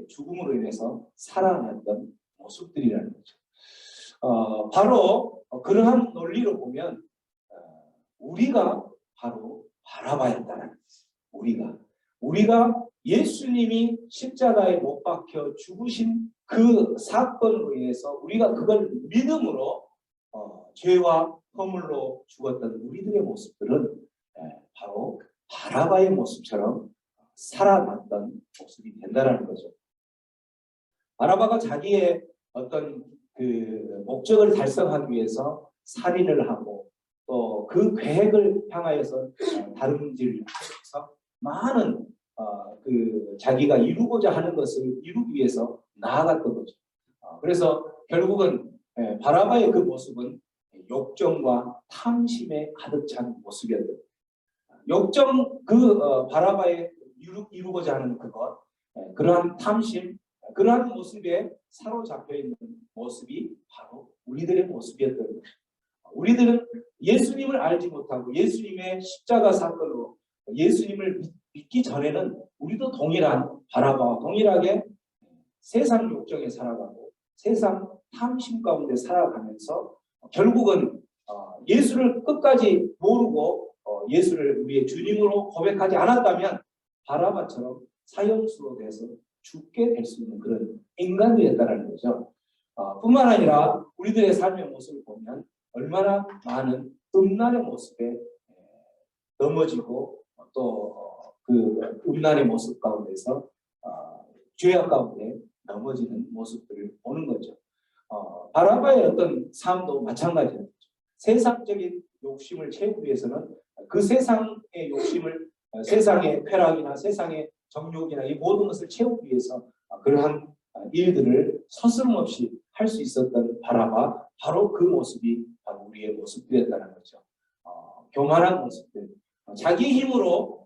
죽음으로 인해서 살아났던 모습들이라는 거죠. 바로 그러한 논리로 보면 우리가 바로 바라바였다는 거죠. 우리가 예수님이 십자가에 못 박혀 죽으신 그 사건으로 인해서 우리가 그걸 믿음으로 죄와 허물로 죽었던 우리들의 모습들은 바로 바라바의 모습처럼 살아났던 모습이 된다는 거죠. 바라바가 자기의 어떤 그 목적을 달성하기 위해서 살인을 하고 또 그 계획을 향하여서 다름질을 하면서 많은 그 자기가 이루고자 하는 것을 이루기 위해서 나아갔던 거죠. 그래서 결국은 바라바의 그 모습은 욕정과 탐심에 가득 찬 모습이었던 욕정 바라바의 이루고자 하는 그것 그러한 탐심 그러한 모습에 사로잡혀 있는 모습이 바로 우리들의 모습이었던 거죠. 우리들은 예수님을 알지 못하고 예수님의 십자가 사건으로 예수님을 믿기 전에는 우리도 동일한 바라바와 동일하게 세상 욕정에 살아가고 세상 탐심 가운데 살아가면서 결국은 예수를 끝까지 모르고 예수를 우리의 주님으로 고백하지 않았다면 바라바처럼 사형수로 돼서 죽게 될 수 있는 그런 인간이었다는 거죠. 뿐만 아니라 우리들의 삶의 모습을 보면 얼마나 많은 음란의 모습에 넘어지고 또 그 음란의 모습 가운데서 죄악 가운데 넘어지는 모습들을 보는 거죠. 바라바의 어떤 삶도 마찬가지예요. 세상적인 욕심을 채우기 위해서는 그 세상의 욕심을 세상의 쾌락이나 세상의 정욕이나 이 모든 것을 채우기 위해서 그러한 일들을 서슴없이 할 수 있었던 바라바, 바로 그 모습이 바로 우리의 모습들이었다는 거죠. 교만한 모습들, 자기 힘으로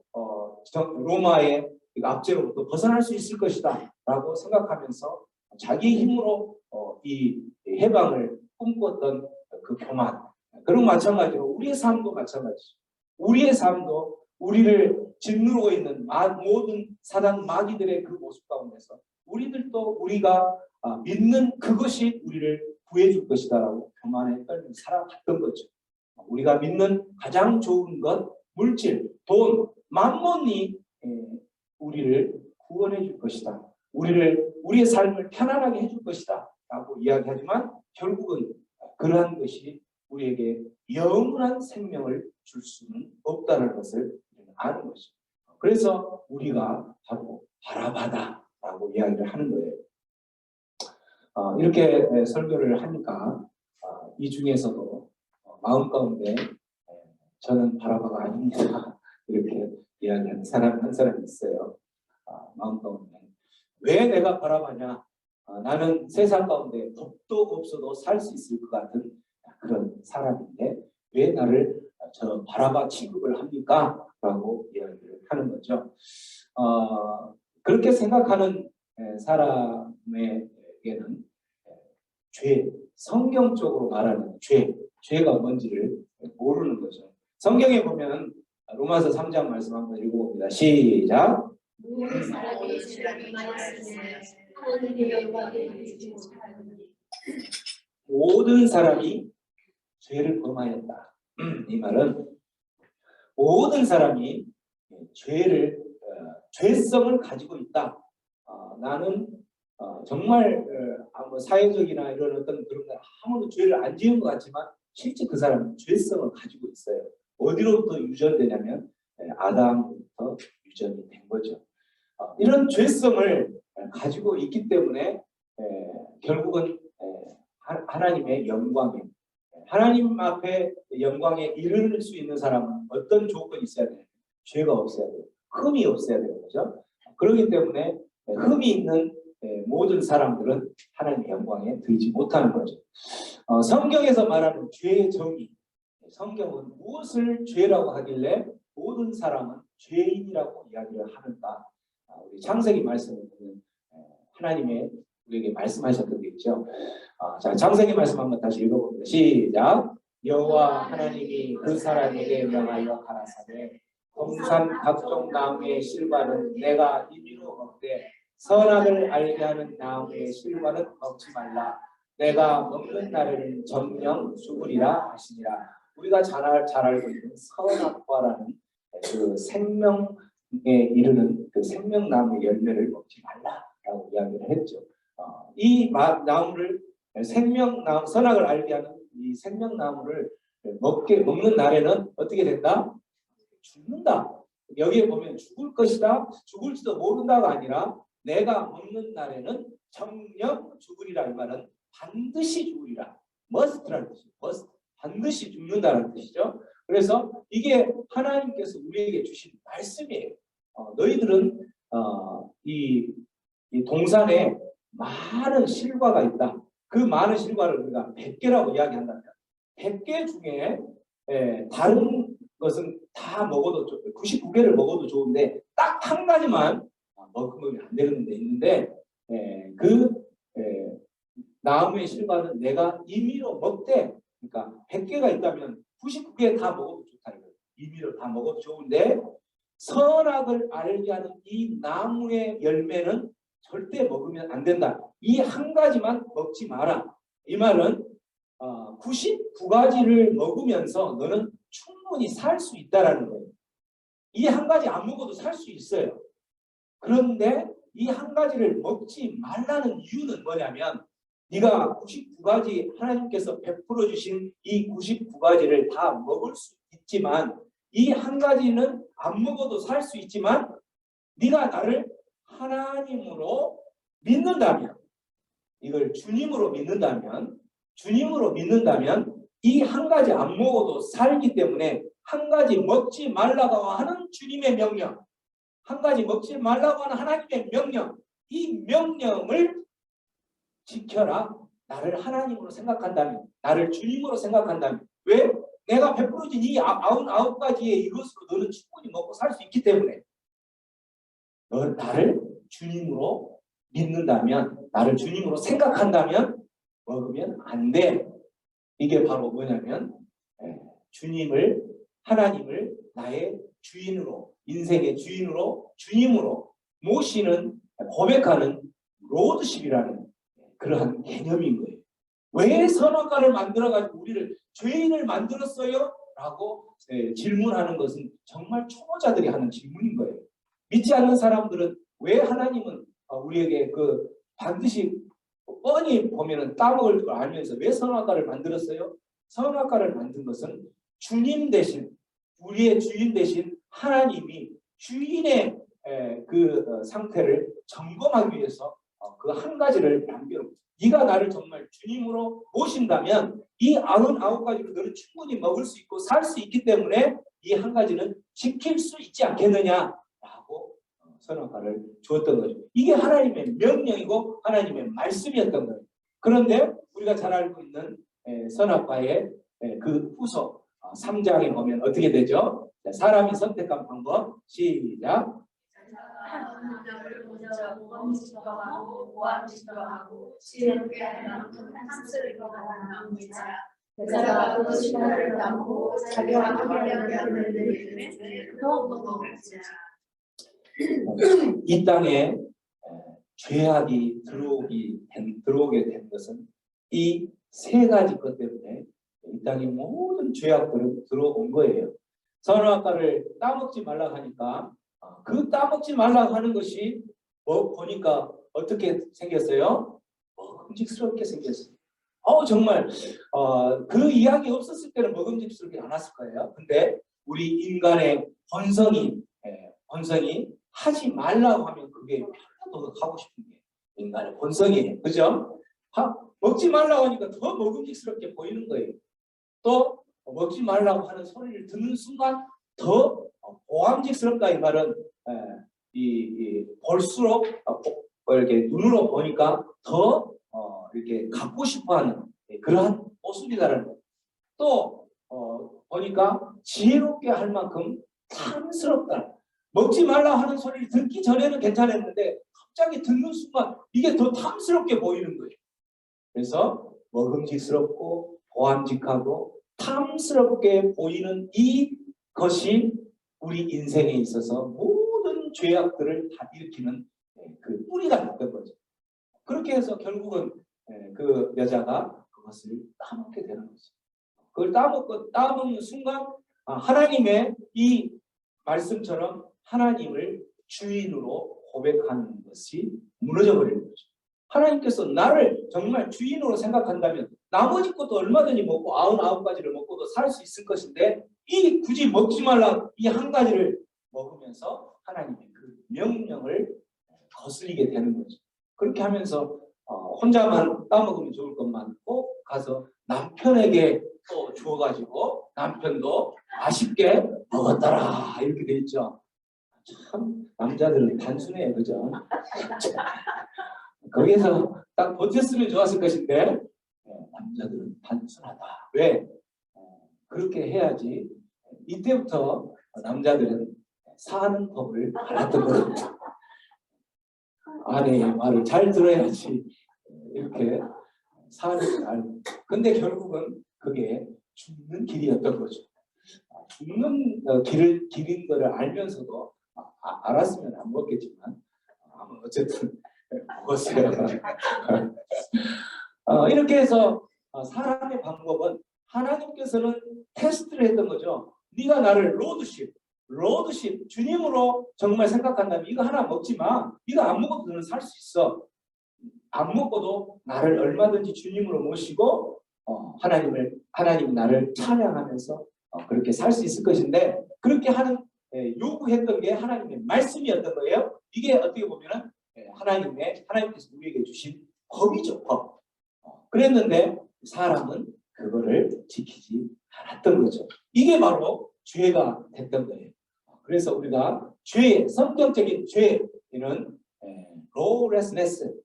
로마의 압제로부터 벗어날 수 있을 것이다 라고 생각하면서 자기 힘으로 이 해방을 꿈꿨던 그 교만, 그런 마찬가지로 우리의 삶도 마찬가지죠. 우리의 삶도 우리를 짓누르고 있는 모든 사단 마귀들의 그 모습 가운데서 우리들도 우리가 믿는 그것이 우리를 구해줄 것이다 라고 교만에 떨며 살아갔던 거죠. 우리가 믿는 가장 좋은 것, 물질, 돈, 만몬이 우리를 구원해 줄 것이다. 우리의 삶을 편안하게 해줄 것이다 라고 이야기하지만 결국은 그러한 것이 우리에게 영원한 생명을 줄 수는 없다는 것을 아는 것이죠. 그래서 우리가 바로 바라바다라고 이야기를 하는 거예요. 이렇게 설교를 하니까 이 중에서도 마음 가운데 저는 바라바가 아닙니다. 이렇게 이야기하는 사람 한 사람이 있어요. 마음 가운데 왜 내가 바라바냐? 나는 세상 가운데 법도 없어도 살 수 있을 것 같은 그런 사람인데 왜 나를 저 바라바 취급을 합니까? 라고 이야기를 하는 거죠. 그렇게 생각하는 사람에게는 죄, 성경적으로 말하는 죄가 뭔지를 모르는 거죠. 성경에 보면 로마서 3장 말씀 한번 읽어봅니다. 시작. 모든 사람이 죄를 많았으면 하나님의 영광을 이루지 못하느니 모든 사람이 죄를 범하였다. 이 말은 모든 사람이 죄성을 가지고 있다. 나는 정말 사회적이나 이런 어떤 그런 거 아무도 죄를 안 지은 것 같지만 실제 그 사람은 죄성을 가지고 있어요. 어디로부터 유전되냐면 아담부터 유전이 된 거죠. 이런 죄성을 가지고 있기 때문에 결국은 하나님의 영광에 하나님 앞에 영광에 이르를 수 있는 사람은 어떤 조건이 있어야 돼요? 죄가 없어야 돼요. 흠이 없어야 되는 거죠. 그렇기 때문에 흠이 있는 모든 사람들은 하나님의 영광에 들지 못하는 거죠. 성경에서 말하는 죄의 정의, 성경은 무엇을 죄라고 하길래 모든 사람은 죄인이라고 이야기를 하는가? 우리 창세기 말씀을 보면 하나님의 우리에게 말씀하셨던 게 있죠. 자, 창세기 말씀 한번 다시 읽어봅니다. 시작. 여호와 하나님이 그 사람에게 명하여 가라사대 동산 각종 나무의 실과는 내가 임의로 먹되 선악을 알게 하는 나무의 실과는 먹지 말라. 내가 먹는 날에는 정령 죽으리라 하시니라. 우리가 잘 알고 있는 선악과라는 그 생명에 이르는 그 생명나무의 열매를 먹지 말라라고 이야기를 했죠. 이 나무를 선악을 알게 하는 이 생명나무를 먹는 날에는 어떻게 된다? 죽는다. 여기에 보면 죽을 것이다, 죽을지도 모른다가 아니라 내가 먹는 날에는 정녕 죽으리라. 이 말은 반드시 죽으리라. must라는 뜻이죠. must. 반드시 죽는다는 뜻이죠. 그래서 이게 하나님께서 우리에게 주신 말씀이에요. 너희들은 이 동산에 많은 실과가 있다. 그 많은 실과를 우리가 100개라고 이야기한다면 100개 중에 다른 것은 다 먹어도 99개를 먹어도 좋은데 딱 한 가지만 먹으면 안 되는 데 있는데 그 나무의 실과는 내가 임의로 먹되, 그러니까 100개가 있다면 99개 다 먹어도 좋다. 임의로 다 먹어도 좋은데 선악을 알게 하는 이 나무의 열매는 절대 먹으면 안 된다. 이 한 가지만 먹지 마라. 이 말은 99가지를 먹으면서 너는 충분히 살 수 있다라는 거예요. 이 한 가지 안 먹어도 살 수 있어요. 그런데 이 한 가지를 먹지 말라는 이유는 뭐냐면 네가 99가지 하나님께서 베풀어 주신 이 99가지를 다 먹을 수 있지만 이 한 가지는 안 먹어도 살 수 있지만 네가 나를 하나님으로 믿는다면 이걸 주님으로 믿는다면 이 한 가지 안 먹어도 살기 때문에 한 가지 먹지 말라고 하는 주님의 명령, 한 가지 먹지 말라고 하는 하나님의 명령, 이 명령을 지켜라. 나를 하나님으로 생각한다면, 나를 주님으로 생각한다면. 왜? 내가 베풀어진 이 99가지의 이것으로 너는 충분히 먹고 살 수 있기 때문에 너 나를 주님으로 믿는다면, 나를 주님으로 생각한다면 먹으면 안 돼. 이게 바로 뭐냐면 주님을, 하나님을 나의 주인으로, 인생의 주인으로, 주님으로 모시는, 고백하는 로드십이라는 그러한 개념인 거예요. 왜 선악과를 만들어가지고 우리를 죄인을 만들었어요? 라고 질문하는 것은 정말 초보자들이 하는 질문인 거예요. 믿지 않는 사람들은 왜 하나님은 우리에게 그 반드시 뻔히 보면은 따먹을 걸 알면서 왜 선악과를 만들었어요? 선악과를 만든 것은 주님 대신, 우리의 주인 대신 하나님이 주인의 그 상태를 점검하기 위해서 그 한 가지를 남겨놓고, 네가 나를 정말 주님으로 모신다면 이 99가지로 너는 충분히 먹을 수 있고 살 수 있기 때문에 이 한 가지는 지킬 수 있지 않겠느냐라고 선악과를 주었던 거죠. 이게 하나님의 명령이고 하나님의 말씀이었던 거예요. 그런데 우리가 잘 알고 있는 선악과의 그 후속 3장에 보면 어떻게 되죠? 사람이 선택한 방법, 시작. 여자가 그 시간을 담고 자기와 함께하는 이 땅에 죄악이 들어오게 된 것은 이 세 가지 것 때문에 이 땅에 모든 죄악들은 들어온 거예요. 선악과를 따먹지 말라고 하니까 그 따먹지 말라고 하는 것이 보니까 어떻게 생겼어요? 먹음직스럽게 생겼어요. 정말 그 이야기 없었을 때는 먹음직스럽게 안 왔을 거예요. 근데 우리 인간의 본성이 하지 말라고 하면 그게 별로 더 하고 싶은 게 인간의 본성이에요. 그죠? 먹지 말라고 하니까 더 먹음직스럽게 보이는 거예요. 또 먹지 말라고 하는 소리를 듣는 순간 더 보암직스럽다. 이 말은 볼수록 이렇게 눈으로 보니까 더 이렇게 갖고 싶어하는 그러한 모습이다라는 거예요. 또 보니까 지혜롭게 할 만큼 탐스럽다. 먹지 말라 하는 소리를 듣기 전에는 괜찮았는데 갑자기 듣는 순간 이게 더 탐스럽게 보이는 거예요. 그래서 먹음직스럽고 보암직하고 탐스럽게 보이는 이것이 우리 인생에 있어서 모든 죄악들을 다 일으키는 그 뿌리가 됐던 거죠. 그렇게 해서 결국은 그 여자가 그것을 따먹게 되는 거죠. 그걸 따먹는 순간 하나님의 이 말씀처럼 하나님을 주인으로 고백하는 것이 무너져 버리는 거죠. 하나님께서 나를 정말 주인으로 생각한다면 나머지 것도 얼마든지 먹고 99가지를 먹고도 살 수 있을 것인데 이 굳이 먹지 말라 이 한 가지를 먹으면서 하나님의 그 명령을 거스리게 되는 거죠. 그렇게 하면서 혼자만 따먹으면 좋을 것만 꼭 가서 남편에게 또 주어가지고 남편도 맛있게 먹었더라 이렇게 돼 있죠. 참 남자들은 단순해요. 그죠? 거기에서 딱 버텼으면 좋았을 것인데 남자들은 단순하다. 왜? 그렇게 해야지 이때부터 남자들은 사는 법을 알았던 겁니다. 아내의 말을 잘 들어야지 이렇게 사는 걸 알고. 근데 결국은 그게 죽는 길이었던 거죠. 죽는 길인 거를 알면서도 알았으면 안 먹겠지만 어쨌든 먹었어요. 이렇게 해서 사람의 방법은 하나님께서는 테스트를 했던 거죠. 네가 나를 로드십 주님으로 정말 생각한다면 이거 하나 먹지 마. 네가 안 먹어도 너는 살 수 있어. 안 먹고도 나를 얼마든지 주님으로 모시고 하나님이 나를 찬양하면서 그렇게 살 수 있을 것인데 그렇게 하는 요구했던 게 하나님의 말씀이었던 거예요. 이게 어떻게 보면은 하나님께서 우리에게 주신 법이죠. 법. 그랬는데 사람은 그거를 지키지 않았던 거죠. 이게 바로 죄가 됐던 거예요. 그래서 우리가 죄의 성격적인 죄는 lawlessness,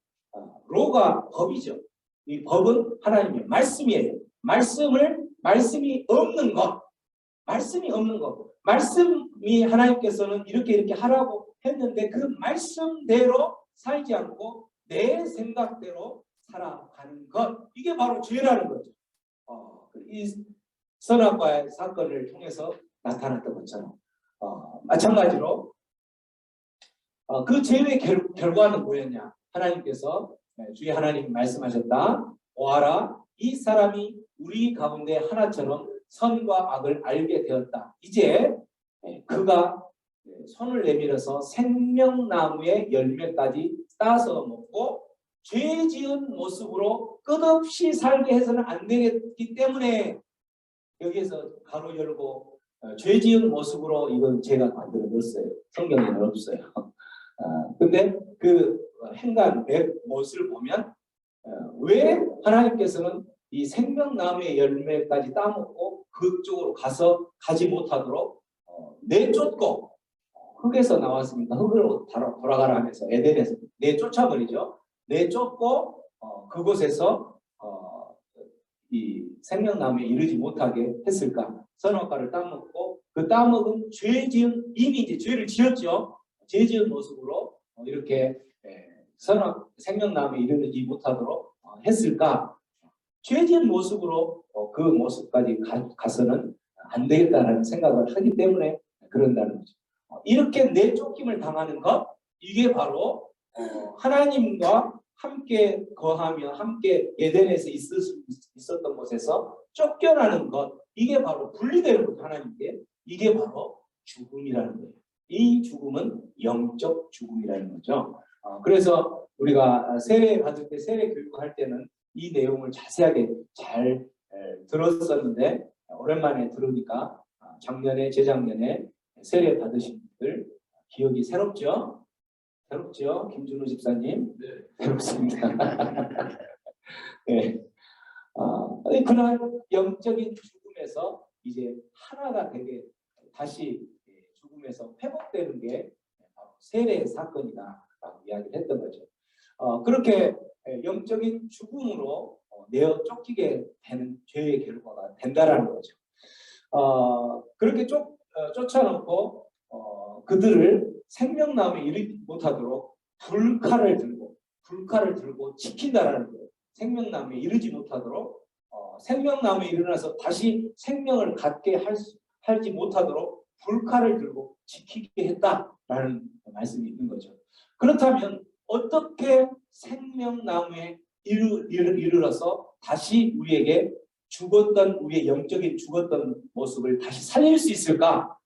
로가 법이죠. 이 법은 하나님의 말씀이에요. 말씀이 없는 것, 말씀이 하나님께서는 이렇게 하라고 했는데 그 말씀대로 살지 않고 내 생각대로 살아가는 것, 이게 바로 죄라는 거죠. 이 선악과의 사건을 통해서 나타났던 것처럼 마찬가지로 그 죄의 결과는 뭐였냐? 하나님께서 주의 하나님 말씀하셨다. 보아라, 이 사람이 우리 가운데 하나처럼 선과 악을 알게 되었다. 이제 그가 손을 내밀어서 생명나무의 열매까지 따서 먹고 죄 지은 모습으로 끝없이 살게 해서는 안 되기 때문에 여기에서 가로 열고 죄 지은 모습으로 이건 제가 만들어 놨어요. 성경에는 없어요. 근데 그 행간 못을 보면 왜 하나님께서는 이 생명나무의 열매까지 따먹고 그쪽으로 가지 못하도록 내쫓고 흙에서 나왔으니까 흙으로 돌아가라 하면서 에덴에서 내쫓아버리죠. 내쫓고 그곳에서 이 생명나무에 이르지 못하게 했을까? 선악과를 따먹고 그 따먹은 이미 이제 죄를 지었죠. 죄 지은 모습으로 이렇게 생명나무에 이르지 못하도록 했을까? 죄 지은 모습으로 그 모습까지 가서는 안 되겠다는 생각을 하기 때문에 그런다는 거죠. 이렇게 내쫓김을 당하는 것, 이게 바로 하나님과 함께 거하며 함께 에덴에서 있었던 곳에서 쫓겨나는 것, 이게 바로 분리되는 것, 하나님께. 이게 바로 죽음이라는 거예요. 이 죽음은 영적 죽음이라는 거죠. 그래서 우리가 세례 받을 때, 세례 교육할 때는 이 내용을 자세하게 잘 들었었는데 오랜만에 들으니까 재작년에 세례 받으신 분들 기억이 새롭죠? 새롭죠? 김준호 집사님? 네. 새롭습니다. 네. 그날 영적인 죽음에서 이제 하나가 되게 다시 죽음에서 회복되는 게 바로 세례의 사건이다라고 이야기를 했던 거죠. 그렇게 영적인 죽음으로 내어 쫓기게 되는 죄의 결과가 된다라는 거죠. 그렇게 쫓아놓고 그들을 생명나무에 이르지 못하도록 불칼을 들고 지킨다라는 거예요. 생명나무에 이르지 못하도록 생명나무에 일어나서 다시 생명을 갖게 하지 못하도록 불칼을 들고 지키게 했다라는 말씀이 있는 거죠. 그렇다면 어떻게 생명나무에 이르러서 다시 우리에게 우리의 영적인 죽었던 모습을 다시 살릴 수 있을까?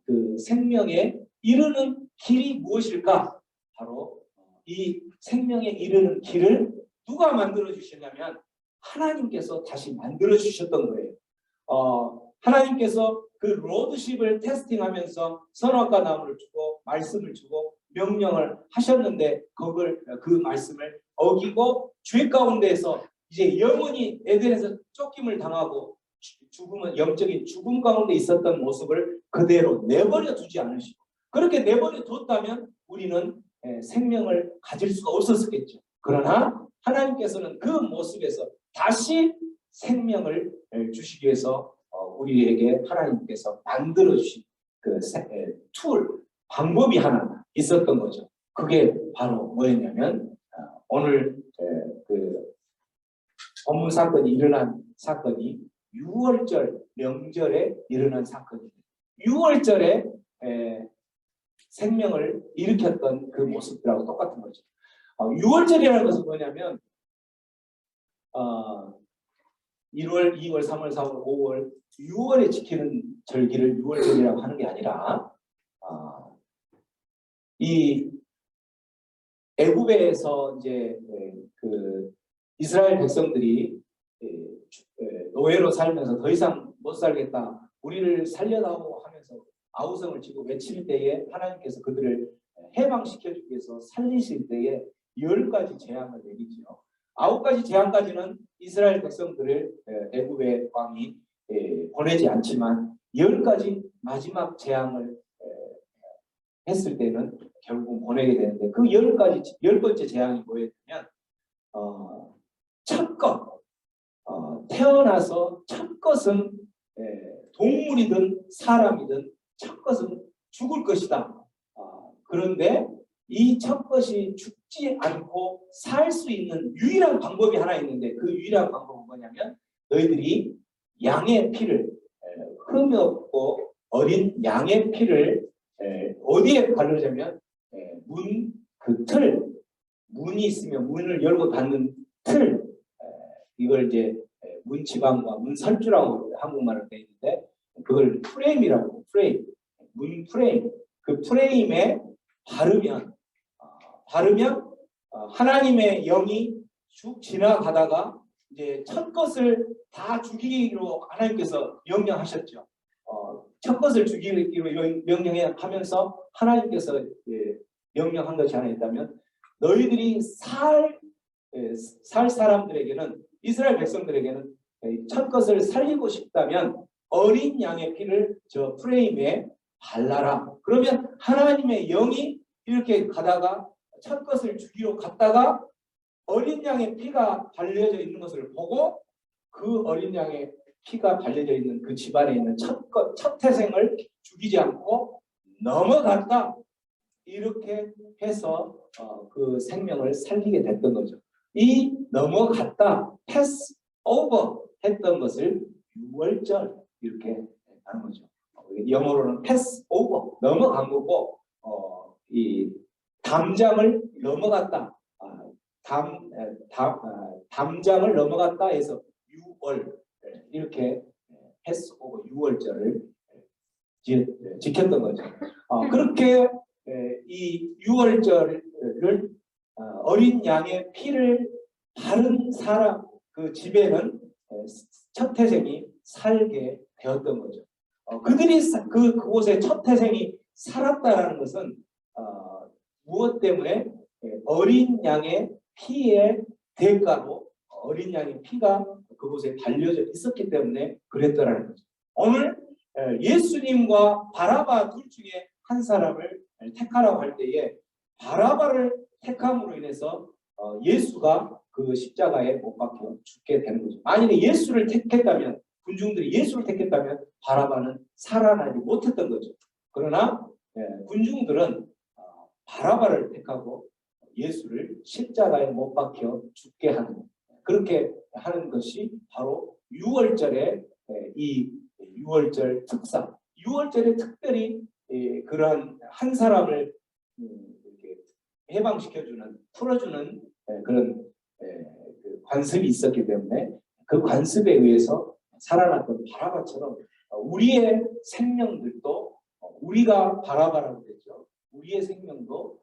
그 생명에 이르는 길이 무엇일까? 바로 이 생명에 이르는 길을 누가 만들어 주셨냐면 하나님께서 다시 만들어 주셨던 거예요. 하나님께서 그 로드십을 테스팅하면서 선악과 나무를 주고 말씀을 주고 명령을 하셨는데 그 말씀을 어기고 죄 가운데에서 이제 영원히 에덴에서 쫓김을 당하고 영적인 죽음 가운데 있었던 모습을 그대로 내버려 두지 않으시고, 그렇게 내버려 뒀다면 우리는 생명을 가질 수가 없었겠죠. 그러나 하나님께서는 그 모습에서 다시 생명을 주시기 위해서 우리에게 하나님께서 만들어 주신 그 방법이 하나 있었던 거죠. 그게 바로 뭐였냐면 오늘 그 본문 사건이 일어난 사건이 6월절 명절에 일어난 사건입니다. 6월절에 생명을 일으켰던 그 모습들하고 똑같은 거죠. 6월절이라는 것은 뭐냐면 1월, 2월, 3월, 4월, 5월, 6월에 지키는 절기를 6월절이라고 하는 게 아니라 이 애굽에서 이제 그 이스라엘 백성들이 노예로 살면서 더 이상 못 살겠다, 우리를 살려다오 하면서 아우성을 치고 외칠 때에 하나님께서 그들을 해방시켜주기 위해서 살리실 때에 10가지 재앙을 내리지요. 9가지 재앙까지는 이스라엘 백성들을 애굽의 왕이 보내지 않지만 10가지 마지막 재앙을 했을 때는 결국 보내게 되는데, 그 10번째 재앙이 뭐였냐면 첫 것, 태어나서 첫 것은 동물이든 사람이든 첫 것은 죽을 것이다. 그런데 이 첫 것이 죽지 않고 살 수 있는 유일한 방법이 하나 있는데, 그 유일한 방법은 뭐냐면 너희들이 양의 피를, 흠이 없고 어린 양의 피를 어디에 바르자면 그 틀, 문이 있으면 문을 열고 닫는 틀, 이걸 이제 문지방과 문설주라고 한국말로 되어 있는데, 그걸 프레임이라고, 문 프레임, 그 프레임에 바르면 하나님의 영이 쭉 지나가다가 이제 첫 것을 다 죽이기로 하나님께서 명령하셨죠. 첫 것을 죽이기로 명령하면서 하나님께서 명령한 것이 하나 있다면, 너희들이 살 사람들에게는, 이스라엘 백성들에게는 첫 것을 살리고 싶다면 어린 양의 피를 저 프레임에 발라라. 그러면 하나님의 영이 이렇게 가다가 첫 것을 죽이러 갔다가 어린 양의 피가 발려져 있는 것을 보고, 그 어린 양의 피가 발려져 있는 그 집안에 있는 첫 태생을 죽이지 않고 넘어갔다. 이렇게 해서 그 생명을 살리게 됐던 거죠. 이 넘어갔다, 패스 오버 했던 것을 6월절 이렇게 하는 거죠. 영어로는 패스 오버, 넘어간 거고, 이 담장을 넘어갔다, 담장을 넘어갔다 해서 6월, 이렇게 패스 오버 6월절을 지켰던 거죠. 그렇게 이 6월절을 어린 양의 피를 바른 사람, 그 집에는 첫 태생이 살게 되었던 거죠. 그들이 그곳에 첫 태생이 살았다라는 것은 무엇 때문에? 어린 양의 피의 대가로 어린 양의 피가 그곳에 발려져 있었기 때문에 그랬더라는 거죠. 오늘 예수님과 바라바 둘 중에 한 사람을 택하라고 할 때에 바라바를 택함으로 인해서 예수가 그 십자가에 못 박혀 죽게 되는 거죠. 만약에 예수를 택했다면, 군중들이 예수를 택했다면 바라바는 살아나지 못했던 거죠. 그러나 군중들은 바라바를 택하고 예수를 십자가에 못 박혀 죽게 하는, 그렇게 하는 것이 바로 6월절의 이 6월절 특성, 6월절에 특별히 그러한 한 사람을 이렇게 해방시켜주는, 풀어주는 그런 그 관습이 있었기 때문에, 그 관습에 의해서 살아났던 바라바처럼 우리의 생명들도, 우리가 바라바라고 되죠. 우리의 생명도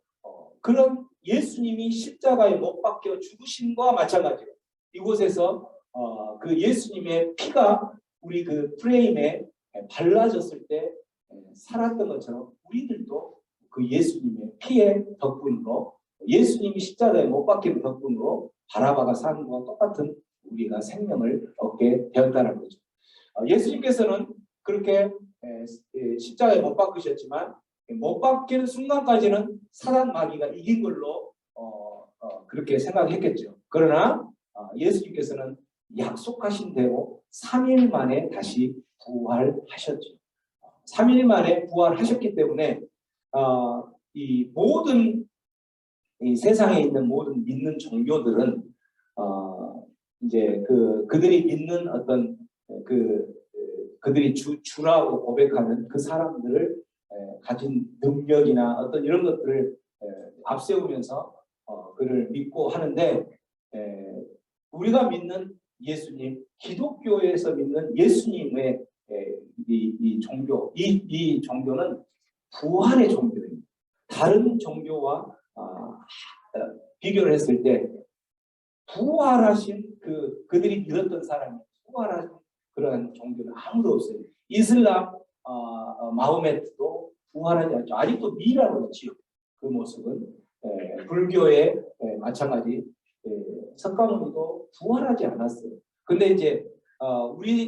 그런 예수님이 십자가에 못 박혀 죽으심과 마찬가지로 이곳에서 그 예수님의 피가 우리 그 프레임에 발라졌을 때 살았던 것처럼, 우리들도 그 예수님의 피의 덕분으로, 예수님이 십자가에 못 박힌 덕분으로 바라바가 사는 것과 똑같은 우리가 생명을 얻게 되었다는 거죠. 예수님께서는 그렇게 십자가에 못 박히셨지만, 못 박히는 순간까지는 사단 마귀가 이긴 걸로 그렇게 생각했겠죠. 그러나 예수님께서는 약속하신 대로 3일 만에 다시 부활하셨죠. 3일 만에 부활하셨기 때문에 이 모든 이 세상에 있는 모든 믿는 종교들은 이제 그들이 믿는 어떤 그들이 주라고 고백하는 그 사람들을 가진 능력이나 어떤 이런 것들을 앞세우면서 그를 믿고 하는데, 우리가 믿는 예수님, 기독교에서 믿는 예수님의 이 종교, 이 종교는 부활의 종교입니다. 다른 종교와 비교를 했을 때 부활하신 그들이 믿었던 사람이 부활하신 그러한 종교는 아무도 없어요. 이슬람, 마호메트도 부활하지 않죠. 아직도 미라고 그렇지요. 그 모습은 불교의 마찬가지 석가모니도 부활하지 않았어요. 근데 이제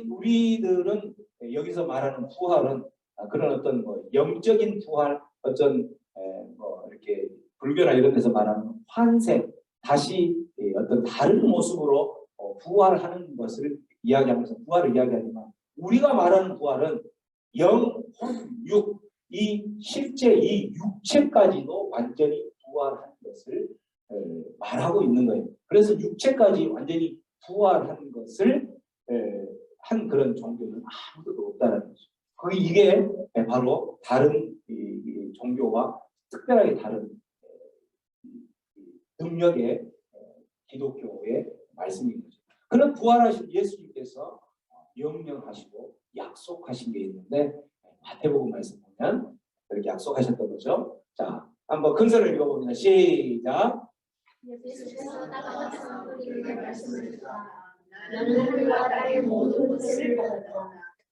우리들은 여기서 말하는 부활은 그런 어떤 뭐 영적인 부활, 어떤 뭐 이렇게 불교나 이런 데서 말하는 환생, 다시 어떤 다른 모습으로 부활하는 것을 이야기하면서 부활을 이야기하지만 우리가 말하는 부활은 영, 혼, 육, 이 실제 이 육체까지도 완전히 부활하는 것을 말하고 있는 거예요. 그래서 육체까지 완전히 부활하는 것을 한 그런 종교는 아무도 없다는 거죠. 이게 바로 다른 이 종교와 특별하게 다른 능력의 기독교의 말씀인 거죠. 그런 부활하신 예수님께서 명령하시고 약속하신 게 있는데 마태복음 말씀 보면 그렇게 약속하셨던 거죠. 자, 한번 근서를 읽어봅니다. 시작. 예수께서 다가와서 그들에게 말씀하셨다. 나는 하늘과 땅의 모든 것을 받았다.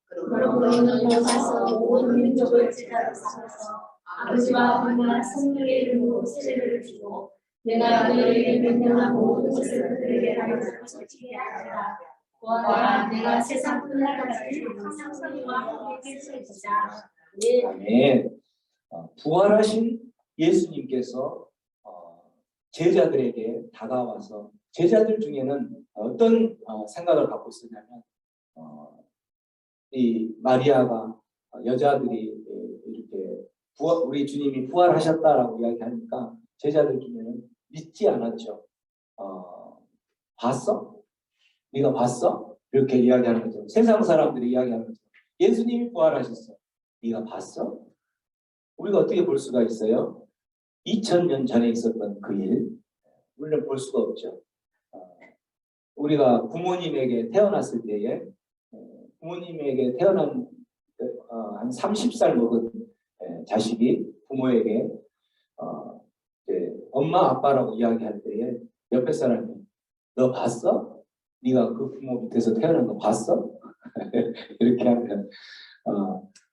그러므로 너희는 가서 모든 민족을 제자로 삼아서 아버지와 어머니와 성령의 이름으로 세례를 주고 내가 너희에게 명령한 모든 것을 그들에게 가르쳐 지키게 하라. 보아라, 내가 세상 끝날까지 항상 너희와 함께 있으리라. 아멘. 부활하신 예수님께서 제자들에게 다가와서 제자들 중에는 어떤 생각을 갖고 있었냐면 이 마리아가 여자들이 이렇게 우리 주님이 부활하셨다라고 이야기하니까 제자들 중에는 믿지 않았죠. 봤어? 네가 봤어? 이렇게 이야기하는 거죠. 세상 사람들이 이야기하는 거죠. 예수님이 부활하셨어. 네가 봤어? 우리가 어떻게 볼 수가 있어요? 2000년 전에 있었던 그 일, 우리는 볼 수가 없죠. 우리가 부모님에게 태어났을 때에 부모님에게 태어난 한 30살 먹은 자식이 부모에게 엄마 아빠라고 이야기할 때에 옆에 사람이 너 봤어? 네가 그 부모 밑에서 태어난 거 봤어? 이렇게 하면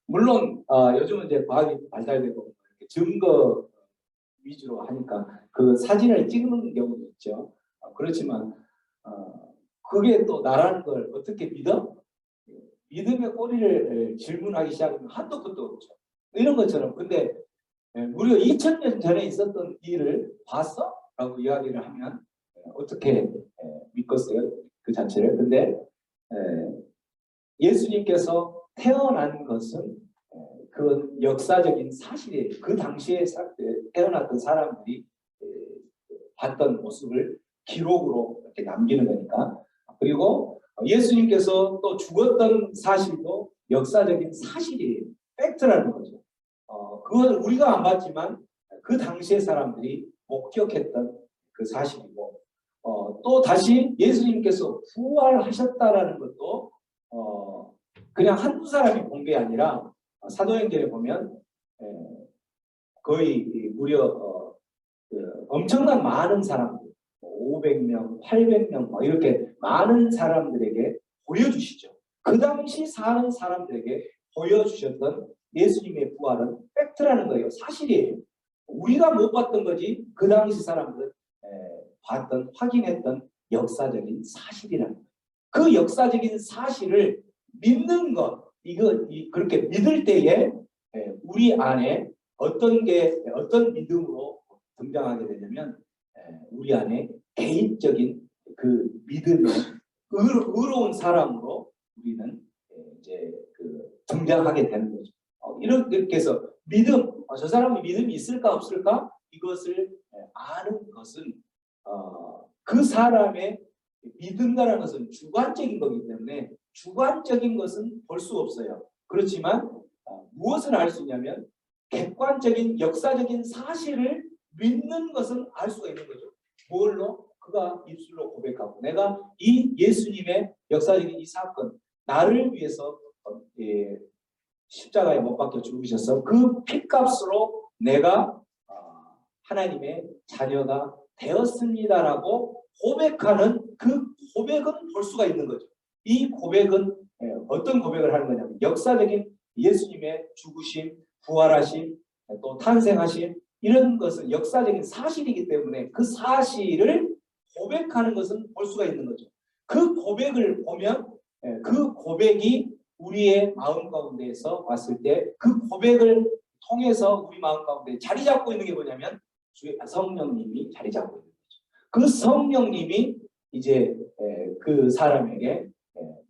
물론 요즘은 이제 과학이 발달되고 증거 위주로 하니까 그 사진을 찍는 경우도 있죠. 그렇지만 그게 또 나라는 걸 어떻게 믿어? 믿음의 꼬리를 질문하기 시작하면 한도 끝도 없죠. 이런 것처럼. 근데 무려 2000년 전에 있었던 일을 봤어? 라고 이야기를 하면 어떻게 믿겠어요? 그 자체를. 근데 예수님께서 태어난 것은 그 역사적인 사실이에요. 그 당시에 태어났던 사람들이 봤던 모습을 기록으로 이렇게 남기는 거니까. 그리고 예수님께서 또 죽었던 사실도 역사적인 사실이에요. 팩트라는 거죠. 그건 우리가 안 봤지만 그 당시의 사람들이 목격했던 그 사실이고, 또 다시 예수님께서 부활하셨다라는 것도 그냥 한두 사람이 본 게 아니라 사도행전에 보면 거의 무려 엄청난 많은 사람들, 500명, 800명 이렇게 많은 사람들에게 보여주시죠. 그 당시 사는 사람들에게 보여주셨던 예수님의 부활은 팩트라는 거예요. 사실이에요. 우리가 못 봤던 거지 그 당시 사람들은 봤던, 확인했던 역사적인 사실이라는 거예요. 그 역사적인 사실을 믿는 것, 그렇게 믿을 때에 우리 안에 어떤 믿음으로 등장하게 되냐면 우리 안에 개인적인 그 믿음의 의로운 사람으로 우리는 이제 등장하게 되는 거죠. 이렇게 해서 믿음, 저 사람이 믿음이 있을까 없을까? 이것을 아는 것은 그 사람의 믿음이라는 것은 주관적인 거기 때문에 주관적인 것은 볼 수 없어요. 그렇지만 무엇을 알 수 있냐면 객관적인 역사적인 사실을 믿는 것은 알 수가 있는 거죠. 뭘로? 그가 입술로 고백하고 내가 이 예수님의 역사적인 이 사건 나를 위해서 십자가에 못 박혀 죽으셔서 그 핏값으로 내가 하나님의 자녀가 되었습니다라고 고백하는 그 고백은 볼 수가 있는 거죠. 이 고백은 어떤 고백을 하는 거냐면 역사적인 예수님의 죽으심, 부활하심, 또 탄생하심 이런 것은 역사적인 사실이기 때문에 그 사실을 고백하는 것은 볼 수가 있는 거죠. 그 고백을 보면 그 고백이 우리의 마음 가운데에서 왔을 때 그 고백을 통해서 우리 마음 가운데 자리 잡고 있는 게 뭐냐면 주의 성령님이 자리 잡고 있는 거죠. 그 성령님이 이제 그 사람에게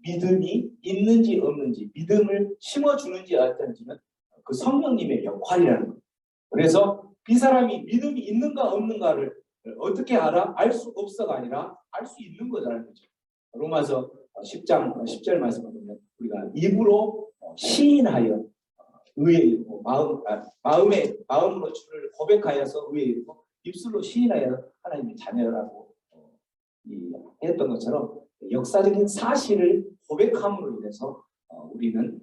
믿음이 있는지 없는지 믿음을 심어주는지 어떤지는 그 성령님의 역할이라는 거예요. 그래서 이 사람이 믿음이 있는가 없는가를 어떻게 알아? 알 수 없어가 아니라 알 수 있는 거라는 거죠. 로마서 10장 10절 말씀을 보면 우리가 입으로 시인하여 의에 이르고 마음으로 주를 고백하여서 의에 이르고 입술로 시인하여 하나님의 자녀라고 했던 것처럼 역사적인 사실을 고백함으로 인해서 우리는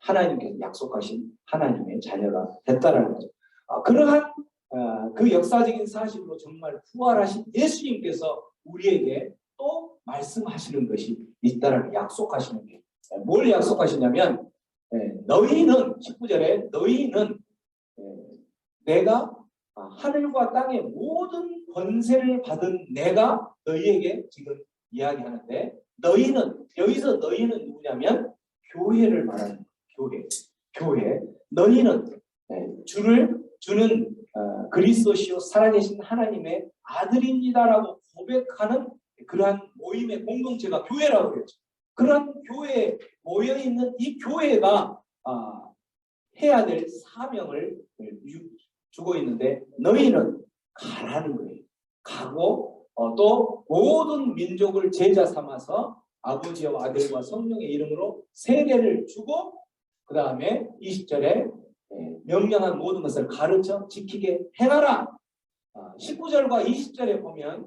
하나님께서 약속하신 하나님의 자녀가 됐다라는 거죠. 그러한 그 역사적인 사실로 정말 부활하신 예수님께서 우리에게 또 말씀하시는 것이 있다라는 약속하시는 게 뭘 약속하시냐면 너희는 19절에 너희는 내가 하늘과 땅의 모든 권세를 받은 내가 너희에게 지금 이야기하는데 너희는 여기서 너희는 누구냐면 교회를 말하는 거예요. 교회 너희는 주는 그리스도시요 살아계신 하나님의 아들입니다라고 고백하는 그러한 모임의 공동체가 교회라고 그랬죠. 그런 교회에 모여있는 이 교회가 해야 될 사명을 주고 있는데 너희는 가라는 거예요. 가고 또 모든 민족을 제자 삼아서 아버지와 아들과 성령의 이름으로 세례를 주고 그 다음에 20절에 명령한 모든 것을 가르쳐 지키게 해놔라. 19절과 20절에 보면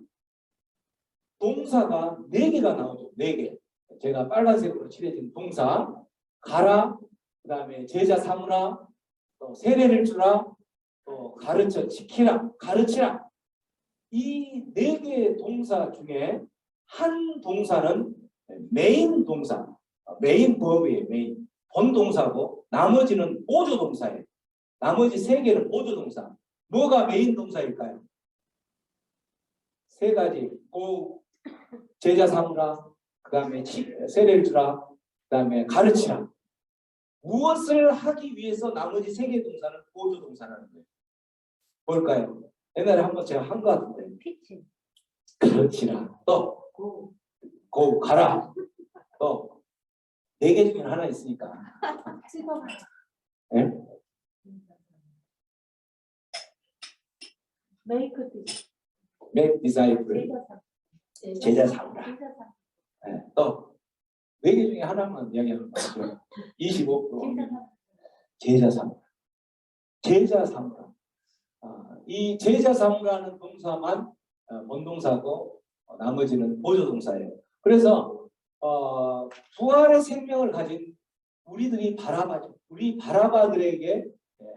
동사가 4개가 나오죠. 4개. 제가 빨간색으로 칠해진 동사 가라, 그 다음에 제자 삼으라, 또 세례를 주라, 또 가르쳐 지키라, 가르치라. 이 4개의 동사 중에 한 동사는 메인 동사, 메인 버브예요. 메인. 본동사고 나머지는 보조동사예요. 나머지 3개는 보조동사. 뭐가 메인 동사일까요? 3가지. 제자 삼으라, 그 다음에 세례를 주라, 그 다음에 가르치라. 무엇을 하기 위해서 나머지 3개 동사는 보조동사라는 거예요. 뭘까요? 옛날에 한번 제가 한 것 같은데. 피치. 가르치라. 또 고 가라. 또 4개 중에 하나 있으니까. 네? Make disciple. 제자 삼으라. 네. 또 4개 중에 하나만 이야기하는 거죠. 25% 제자 삼으라. 제자 삼으라. 이 제자 삼으라는 동사만 본동사고 나머지는 보조동사예요. 그래서 부활의 생명을 가진 우리들이 바라바죠. 우리 바라바들에게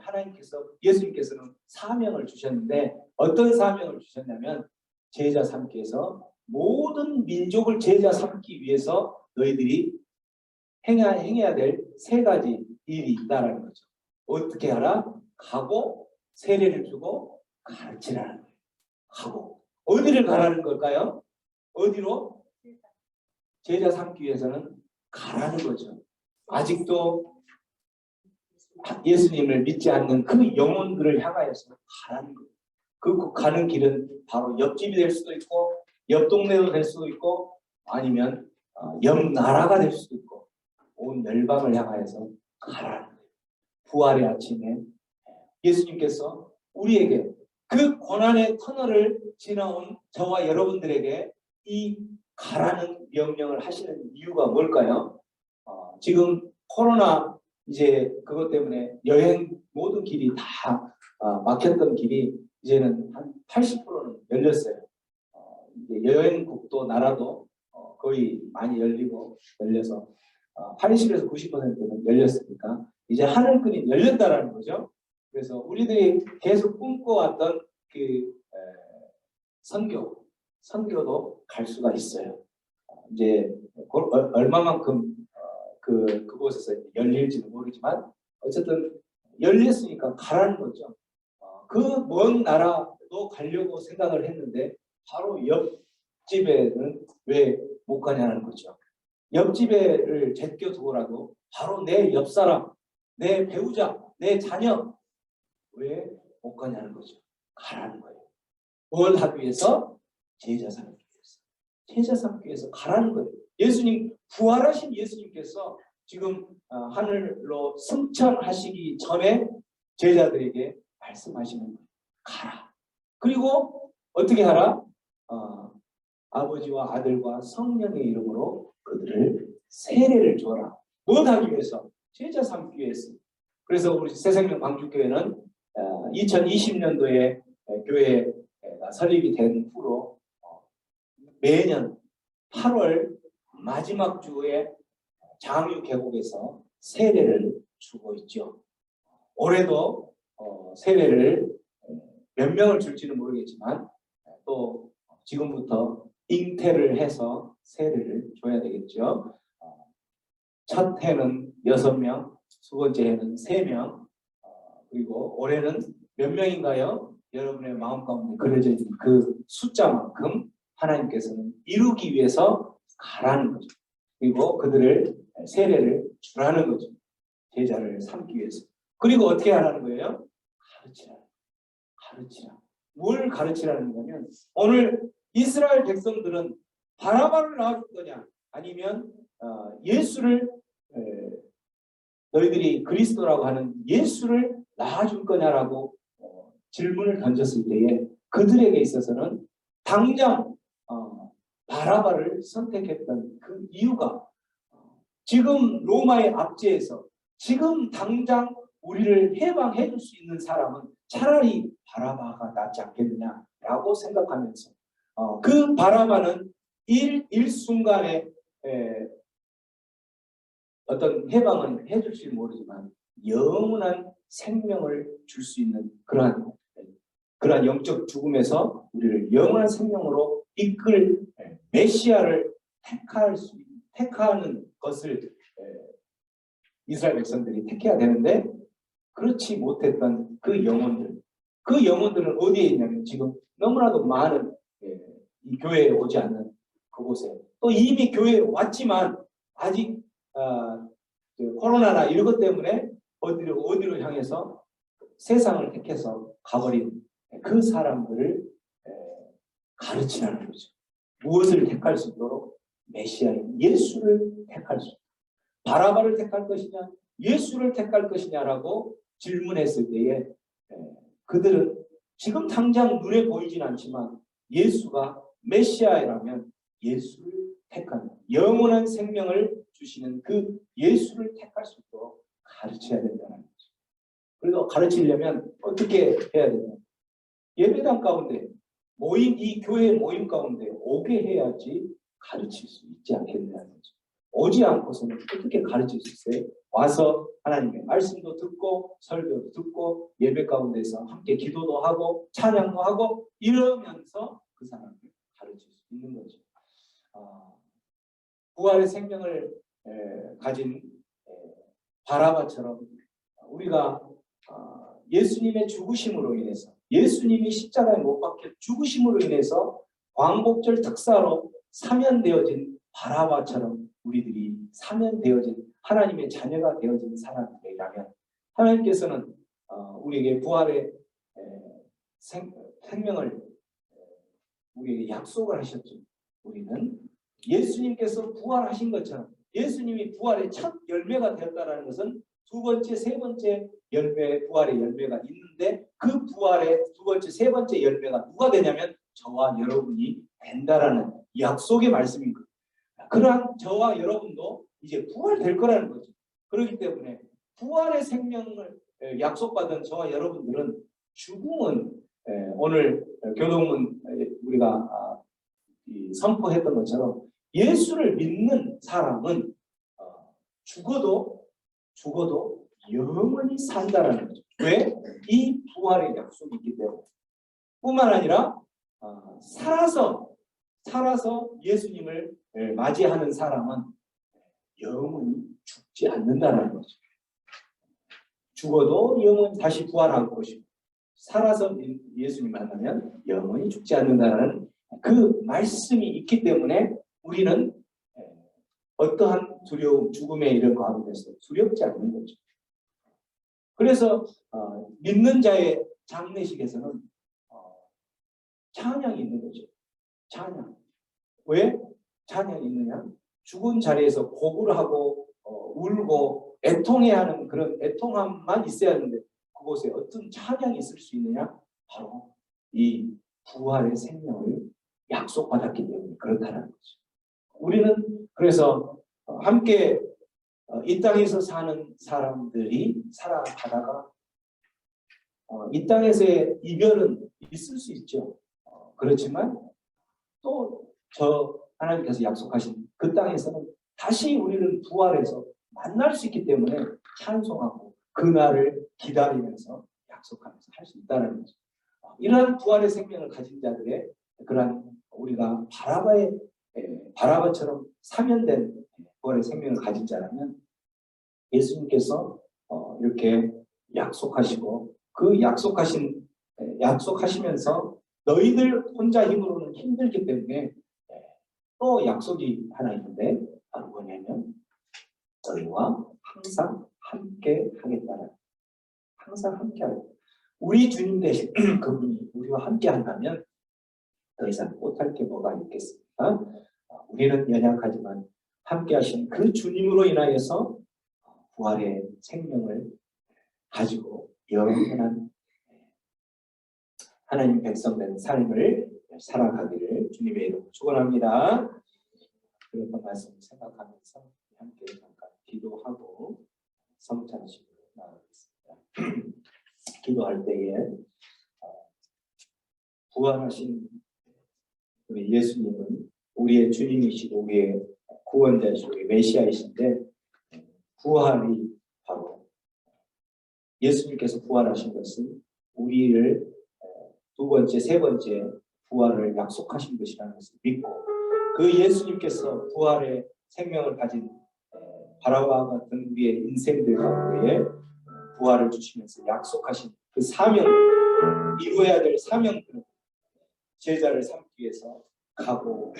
하나님께서 예수님께서는 사명을 주셨는데 어떤 사명을 주셨냐면 제자 삼기 위해서 모든 민족을 제자 삼기 위해서 너희들이 행해야 될 3가지 일이 있다라는 거죠. 어떻게 하라? 가고 세례를 주고 가르치라는 거예요. 가고 어디를 가라는 걸까요? 어디로? 제자 삼기 위해서는 가라는 거죠. 아직도 예수님을 믿지 않는 그 영혼들을 향하여서 가라는 거예요. 그 가는 길은 바로 옆집이 될 수도 있고 옆 동네도 될 수도 있고 아니면 옆 나라가 될 수도 있고 온 열방을 향하여서 가라는 거예요. 부활의 아침에 예수님께서 우리에게 그 고난의 터널을 지나온 저와 여러분들에게 이 가라는 명령을 하시는 이유가 뭘까요? 지금 코로나 이제 그것 때문에 여행 모든 길이 다 막혔던 길이 이제는 한 80%는 열렸어요. 이제 여행국도 나라도 거의 많이 열려서 80에서 90%는 열렸으니까 이제 하늘끈이 열렸다라는 거죠. 그래서 우리들이 계속 꿈꿔왔던 그 선교도 갈 수가 있어요. 이제 얼마만큼 그곳에서 열릴지는 모르지만 어쨌든 열렸으니까 가라는 거죠. 그 먼 나라도 가려고 생각을 했는데 바로 옆집에는 왜 못 가냐는 거죠. 옆집에를 제껴두고라도 바로 내 옆사람, 내 배우자, 내 자녀 왜 못 가냐는 거죠. 가라는 거예요. 뭘 하기 위해서? 제자 삼기 위해서. 제자 삼기 위해서 가라는 거예요. 예수님, 부활하신 예수님께서 지금 하늘로 승천하시기 전에 제자들에게 말씀하시는 거예요. 가라. 그리고 어떻게 하라? 아버지와 아들과 성령의 이름으로 그들을 세례를 줘라. 뭘 하기 위해서? 제자 삼기 위해서. 그래서 우리 새생명 광주교회는 2020년도에 교회가 설립이 된 후로 매년 8월 마지막 주에 장유 계곡에서 세례를 주고 있죠. 올해도 세례를 몇 명을 줄지는 모르겠지만 또 지금부터 잉태를 해서 세례를 줘야 되겠죠. 첫 해는 6명, 두 번째 해는 3명, 그리고 올해는 몇 명인가요? 여러분의 마음 가운데 그려져 있는 그 숫자만큼 하나님께서는 이루기 위해서 가라는 거죠. 그리고 그들을 세례를 주라는 거죠. 제자를 삼기 위해서. 그리고 어떻게 하라는 거예요? 가르치라. 뭘 가르치라는 거냐면 오늘 이스라엘 백성들은 바라바를 낳아줄 거냐 아니면 예수를 너희들이 그리스도라고 하는 예수를 낳아줄 거냐라고 질문을 던졌을 때에 그들에게 있어서는 당장 바라바를 선택했던 그 이유가 지금 로마의 압제에서 지금 당장 우리를 해방해 줄 수 있는 사람은 차라리 바라바가 낫지 않겠느냐라고 생각하면서 그 바라바는 일순간에 어떤 해방은 해줄지 모르지만 영원한 생명을 줄 수 있는 그러한 영적 죽음에서 우리를 영원한 생명으로 이끌 메시아를 택하는 것을 이스라엘 백성들이 택해야 되는데 그렇지 못했던 그 영혼들은 어디에 있냐면 지금 너무나도 많은 이 교회에 오지 않는 그곳에 또 이미 교회에 왔지만 아직 코로나나 이런 것 때문에 어디로 향해서 세상을 택해서 가버린 그 사람들을 가르치라는 거죠. 무엇을 택할 수 있도록? 메시아인 예수를 택할 수 있도록. 바라바를 택할 것이냐 예수를 택할 것이냐라고 질문했을 때에 그들은 지금 당장 눈에 보이진 않지만 예수가 메시아라면 예수를 택하는 영원한 생명을 주시는 그 예수를 택할 수 있도록 가르쳐야 된다는 거죠. 그래서 가르치려면 어떻게 해야 되냐? 예배당 가운데 이 교회 모임 가운데 오게 해야지 가르칠 수 있지 않겠냐는 거죠. 오지 않고서는 어떻게 가르칠 수 있어요? 와서 하나님의 말씀도 듣고 설교도 듣고 예배 가운데서 함께 기도도 하고 찬양도 하고 이러면서 그 사람을 가르칠 수 있는 거죠. 부활의 생명을 가진 바라바처럼 우리가 예수님의 죽으심으로 인해서 예수님이 십자가에 못 박혀 죽으심으로 인해서 광복절 특사로 사면되어진 바라바처럼 우리들이 사면되어진 하나님의 자녀가 되어진 사람들이라면 하나님께서는 우리에게 부활의 생명을 우리에게 약속을 하셨죠. 우리는 예수님께서 부활하신 것처럼 예수님이 부활의 첫 열매가 되었다는 것은 두 번째, 세 번째 열매, 부활의 열매가 있는데 그 부활의 두 번째, 세 번째 열매가 누가 되냐면 저와 여러분이 된다라는 약속의 말씀인 거예요. 그러한 저와 여러분도 이제 부활될 거라는 거죠. 그렇기 때문에 부활의 생명을 약속받은 저와 여러분들은 죽음은 오늘 교동문 우리가 선포했던 것처럼 예수를 믿는 사람은 죽어도 영원히 산다라는 거죠. 왜? 이 부활의 약속이 있기 때문에. 뿐만 아니라 살아서 예수님을 맞이하는 사람은 영원히 죽지 않는다는 거죠. 죽어도 영원히 다시 부활할 것이고 살아서 예수님 만나면 영원히 죽지 않는다는 그 말씀이 있기 때문에 우리는 어떠한 두려움, 죽음의 이런 가운데서 두렵지 않는 거죠. 그래서 믿는 자의 장례식에서는 찬양이 있는 거죠. 찬양. 왜 찬양이 있느냐? 죽은 자리에서 고구를 하고 울고 애통해야 하는 그런 애통함만 있어야 하는데 그곳에 어떤 찬양이 있을 수 있느냐? 바로 이 부활의 생명을 약속받았기 때문에 그렇다는 거죠. 우리는 그래서 함께 이 땅에서 사는 사람들이 살아가다가 이 땅에서의 이별은 있을 수 있죠. 그렇지만 또 저 하나님께서 약속하신 그 땅에서는 다시 우리는 부활해서 만날 수 있기 때문에 찬송하고 그날을 기다리면서 약속하면서 할 수 있다는 거죠. 이러한 부활의 생명을 가진 자들의 그러한 우리가 바라바처럼 사면된 부활의 생명을 가진 자라면 예수님께서 이렇게 약속하시고 그 약속하시면서 너희들 혼자 힘으로는 힘들기 때문에 또 약속이 하나 있는데 바로 뭐냐면 너희와 항상 함께 하겠다는, 항상 함께 하겠다. 우리 주님 대신 그분이 우리와 함께 한다면 더 이상 못할 게 뭐가 있겠습니까? 우리는 연약하지만 함께 하신 그 주님으로 인하여서 부활의 생명을 가지고 영원한 하나님 백성된 삶을 살아가기를 주님의 이름으로 축원합니다. 그런 말씀을 생각하면서 함께 잠깐 기도하고 성찬식으로 나아가겠습니다. 기도할 때에 부활하신 우리 예수님은 우리의 주님이시고 우리의 구원자이시고 우리의 메시아이신데 부활이 바로 예수님께서 부활하신 것은 우리를 두 번째, 세 번째 부활을 약속하신 것이라는 것을 믿고 그 예수님께서 부활의 생명을 가진 바라와 같은 우리의 인생들 가운데에 부활을 주시면서 약속하신 그 사명, 이루어야 될 사명들은 제자를 삼기 위해서 가고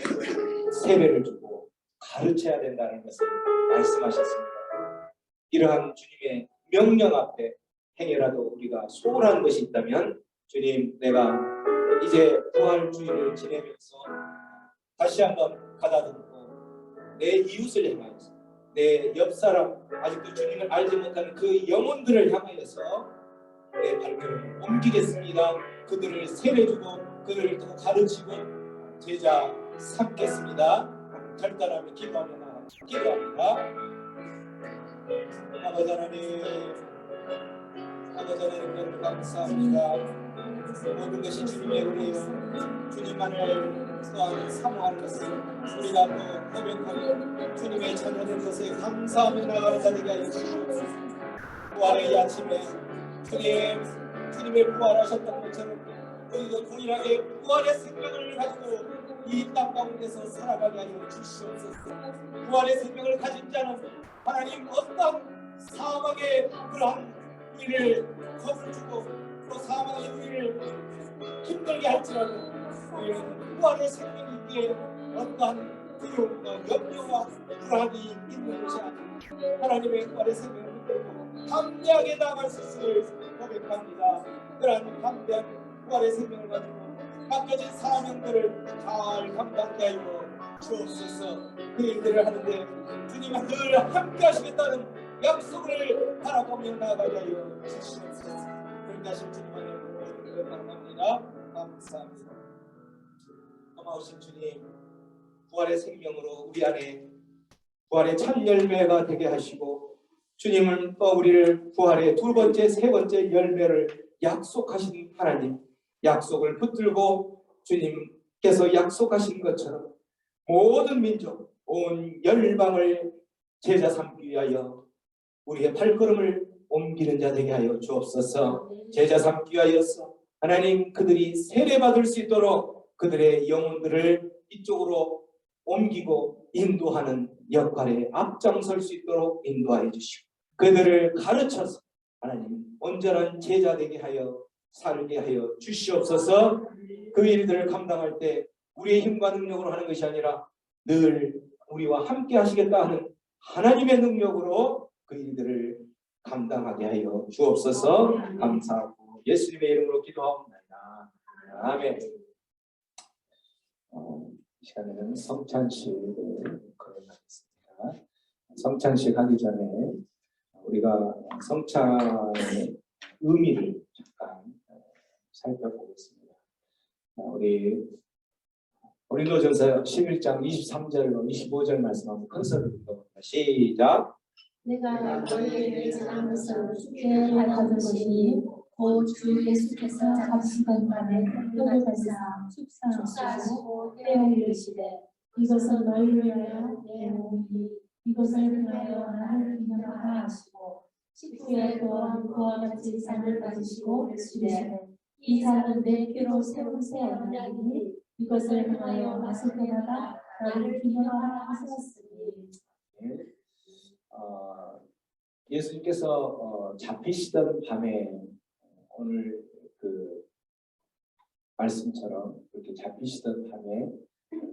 세례를 주고 가르쳐야 된다는 것을 말씀하셨습니다. 이러한 주님의 명령 앞에 행여라도 우리가 소홀한 것이 있다면 주님, 내가 이제 부활주의를 지내면서 다시 한번 가다듬고 내 이웃을 향하여서 내 옆사람, 아직도 주님을 알지 못하는 그 영혼들을 향하여서 내 발걸음을 옮기겠습니다. 그들을 세례주고 그들을 또 가르치고 제자 삼겠습니다. 결단하며 기도합니다. 아버지 하나님 감사합니다. 모든 것이 주님의 은혜요 주님만을 또한 사모하는 것을 우리가 또 고백하고 주님의 자녀된 것에 감사하며 나가는 자 되게 하여 주시옵소서. 부활의 이 아침에 주님의 부활하셨던 것처럼 우리도 동일하게 부활의 생명을 가지고 이 땅 가운데서 살아가게 하여 주시옵소서. 부활의 생명을 가진 자는 하나님 어떤 사망의 그러한 우리를 겁을 주고 또 사망의 우리를 힘들게 할지라도 우리는 부활의 생명이 있기에 어떠한 두려움과 염려와 불안이 있는 것이 아닙니다. 하나님의 부활의 생명을 믿고 담대하게 나아갈 수 있음을 고백합니다. 그러한 담대한 부활의 생명을 가지고 맡겨진 사명들을 잘 감당하게 하여 주옵소서. 그 일들을 하는데 주님은 늘 함께 하시겠다는 약속을 바라보며 나아가게 하여 주시옵소서. 그렇게 하신 주님의 이름으로 감사합니다. 감사합니다. 고마우신 주님, 부활의 생명으로 우리 안에 부활의 참 열매가 되게 하시고 주님은 또 우리를 부활의 두 번째, 세 번째 열매를 약속하신 하나님, 약속을 붙들고 주님 예수님께서 약속하신 것처럼 모든 민족, 온 열방을 제자 삼기 위하여 우리의 발걸음을 옮기는 자 되게 하여 주옵소서. 제자 삼기 위하여서 하나님 그들이 세례받을 수 있도록 그들의 영혼들을 이쪽으로 옮기고 인도하는 역할에 앞장설 수 있도록 인도하여 주시고 그들을 가르쳐서 하나님 온전한 제자 되게 하여 살게 하여 주시옵소서. 그 일들을 감당할 때 우리의 힘과 능력으로 하는 것이 아니라 늘 우리와 함께 하시겠다 하는 하나님의 능력으로 그 일들을 감당하게 하여 주옵소서. 감사하고 예수님의 이름으로 기도하옵나이다. 아멘. 이 시간에는 성찬식을 거행하겠습니다. 성찬식 하기 전에 우리가 성찬의 의미를 잠깐 살펴보겠습니다. 우리 고린도전서 11장 23절로 25절 말씀하고 큰 소리로 읽어봅니다. 시작. 내가 너희에게 전한 것은 주께 받은 것이니 곧 주 예수께서 잡히던 밤에 떡을 가지사 축사하시고 떼어 이르시되 이것은 너희를 위하여 내 몸이니 이것을 통하여 나를 기념하라 하시고 식후에 또한 그와 같이 잔을 가지시고 이르시되 이 잔은 내 피로 세운 새 언약이니 이것을 통하여 마실 때마다 나를 기념하라 하셨으니. 예수님께서 잡히시던 밤에 오늘 그 말씀처럼 이렇게 잡히시던 밤에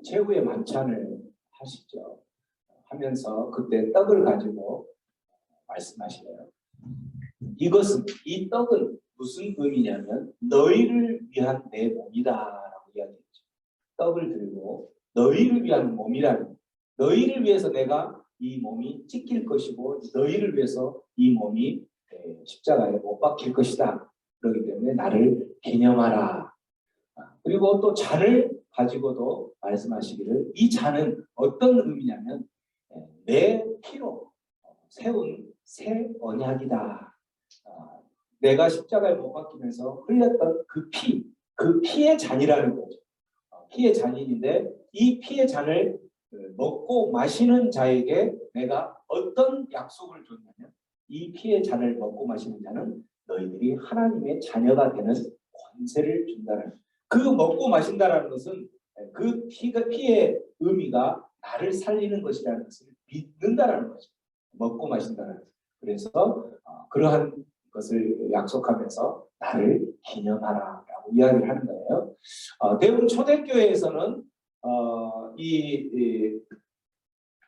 최후의 만찬을 하시죠. 하면서 그때 떡을 가지고 말씀하시네요. 이 떡은 무슨 의미냐면 너희를 위한 내 몸이다라고 이야기했죠. 떡을 들고 너희를 위한 몸이라는, 너희를 위해서 내가 이 몸이 찢길 것이고 너희를 위해서 이 몸이 십자가에 못 박힐 것이다. 그렇기 때문에 나를 기념하라. 그리고 또 잔을 가지고도 말씀하시기를 이 잔은 어떤 의미냐면 내 피로 세운 새 언약이다. 내가 십자가에 못 박히면서 흘렸던 그 피의 잔이라는 거죠. 피의 잔인인데 이 피의 잔을 먹고 마시는 자에게 내가 어떤 약속을 줬냐면 이 피의 잔을 먹고 마시는 자는 너희들이 하나님의 자녀가 되는 권세를 준다는, 그 먹고 마신다라는 것은 그 피의 의미가 나를 살리는 것이라는 것을 믿는다라는 거죠. 먹고 마신다는 것. 그래서 그러한 것을 약속하면서 나를 기념하라라고 이야기를 하는 거예요. 대부분 초대교회에서는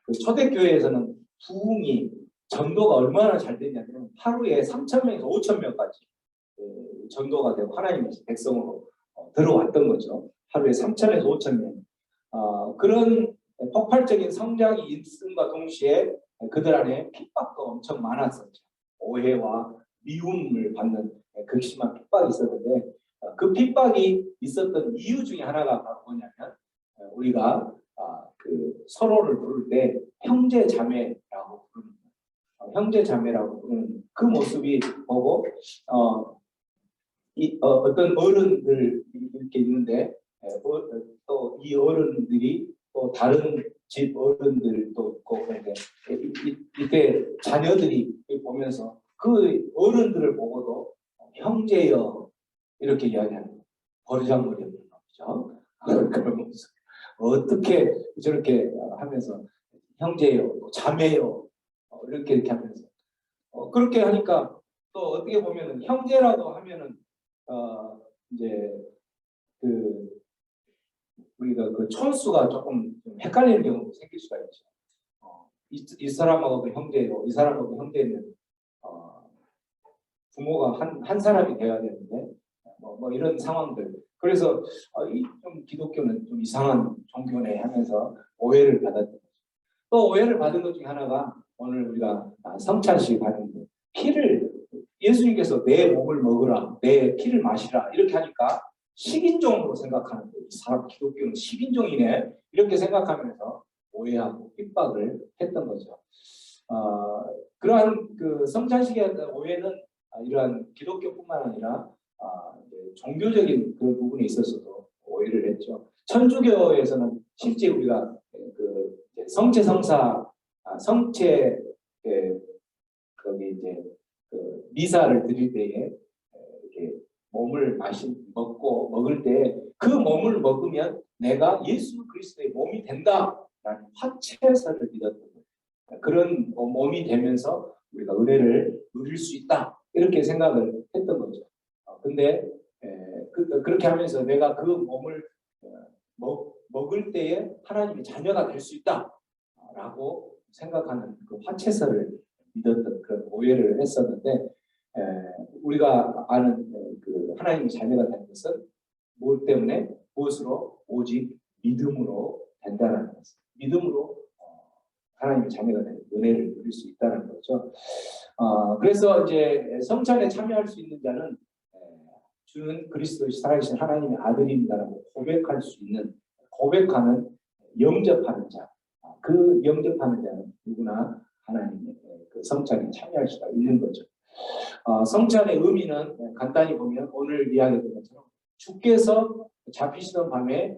그 초대교회에서는 부흥이 전도가 얼마나 잘 되냐면 하루에 3,000명에서 5,000명까지 전도가 되고 하나님의 백성으로 들어왔던 거죠. 하루에 3,000에서 5,000명. 그런 폭발적인 성장이 있음과 동시에 그들 안에 핍박도 엄청 많았었죠. 오해와 미움을 받는 극심한 핍박이 있었는데 그 핍박이 있었던 이유 중에 하나가 뭐냐면 우리가 그 서로를 부를 때 형제 자매라고 부르는 형제 자매라고 부르는 그 모습이 보고 어떤 어른들 이렇게 있는데 또 이 어른들이 또 다른 집 어른들도 있고 그런데 이때 자녀들이 보면서 그 어른들을 보고도 형제여 이렇게 이야기하는 버르장머리 없는 거죠. 그런 모습. 어떻게 저렇게 하면서 형제요, 자매요 이렇게 하면서 그렇게 하니까 또 어떻게 보면은 형제라고 하면은 이제 그 우리가 그 촌수가 조금 헷갈리는 경우도 생길 수가 있죠. 이 사람하고도 형제요, 이 사람하고도 형제는 부모가 한 사람이 되어야 되는데 뭐 이런 상황들. 그래서 좀 기독교는 좀 이상한 종교네 하면서 오해를 받았던 거죠. 또 오해를 받은 것 중에 하나가 오늘 우리가 성찬식 하는데 피를 예수님께서 내 몸을 먹으라, 내 피를 마시라 이렇게 하니까 식인종으로 생각하는 거예요. 이 사람 기독교는 식인종이네 이렇게 생각하면서 오해하고 핍박을 했던 거죠. 그러한 그 성찬식의 오해는 이러한 기독교뿐만 아니라 종교적인 그 부분에 있어서도 오해를 했죠. 천주교에서는 실제 우리가 그 성체 성사 성체 거기 이제 그 미사를 드릴 때에 이렇게 몸을 먹을 때 그 몸을 먹으면 내가 예수 그리스도의 몸이 된다라는 화채설을 믿었던 거예요. 그런 몸이 되면서 우리가 은혜를 누릴 수 있다 이렇게 생각을 했던 거죠. 근데 그렇게 하면서 내가 그 몸을 먹을 때에 하나님의 자녀가 될 수 있다라고 생각하는 그 화채설을 믿었던 그런 오해를 했었는데 우리가 아는 그 하나님의 자녀가 되는 것은 무엇 때문에? 무엇으로? 오직 믿음으로 된다는 것. 믿음으로 하나님의 자녀가 되는 은혜를 누릴 수 있다는 거죠. 그래서 이제 성찬에 참여할 수 있는 자는 주는 그리스도 살아계신 하나님의 아들입니다라고 고백할 수 있는 고백하는 영접하는 자. 그 영접하는 자는 누구나 하나님의 그 성찬에 참여할 수가 있는 거죠. 성찬의 의미는 간단히 보면 오늘 이야기했던 것처럼 주께서 잡히시던 밤에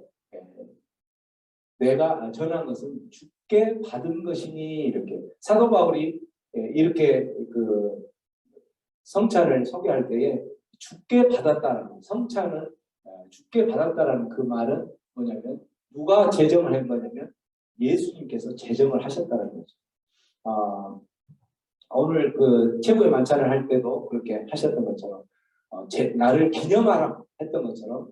내가 전한 것은 주께 받은 것이니 이렇게 사도 바울이 이렇게 그 성찬을 소개할 때에 주께 받았다라는 성찬을 주께 받았다라는 그 말은 뭐냐면 누가 제정을 한 거냐면 예수님께서 제정을 하셨다는 거죠. 오늘 그 최고의 만찬을 할 때도 그렇게 하셨던 것처럼 나를 기념하라 했던 것처럼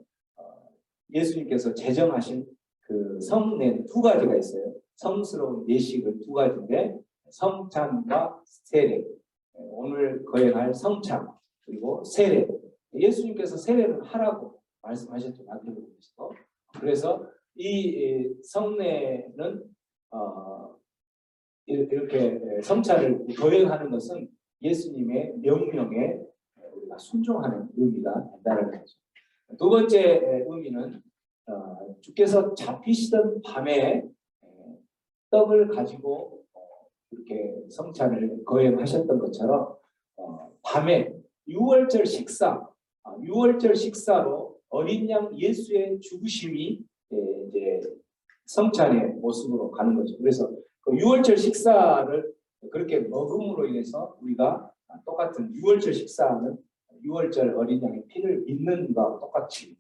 예수님께서 제정하신 그 성례 두 가지가 있어요. 성스러운 예식은 두 가지인데 성찬과 세례. 오늘 거행할 성찬 그리고 세례. 예수님께서 세례를 하라고 말씀하셨죠. 마태복음에서. 그래서 이 성례는 이렇게 성찬을 거행하는 것은 예수님의 명령에 우리가 순종하는 의미가 된다는 거죠. 두 번째 의미는 주께서 잡히시던 밤에 떡을 가지고 이렇게 성찬을 거행하셨던 것처럼 밤에 유월절 식사로 어린 양 예수의 죽으심이 이제 성찬의 모습으로 가는 거죠. 그래서 그 유월절 식사를 그렇게 먹음으로 인해서 우리가 똑같은 유월절 식사는 유월절 어린 양의 피를 믿는 것과 똑같이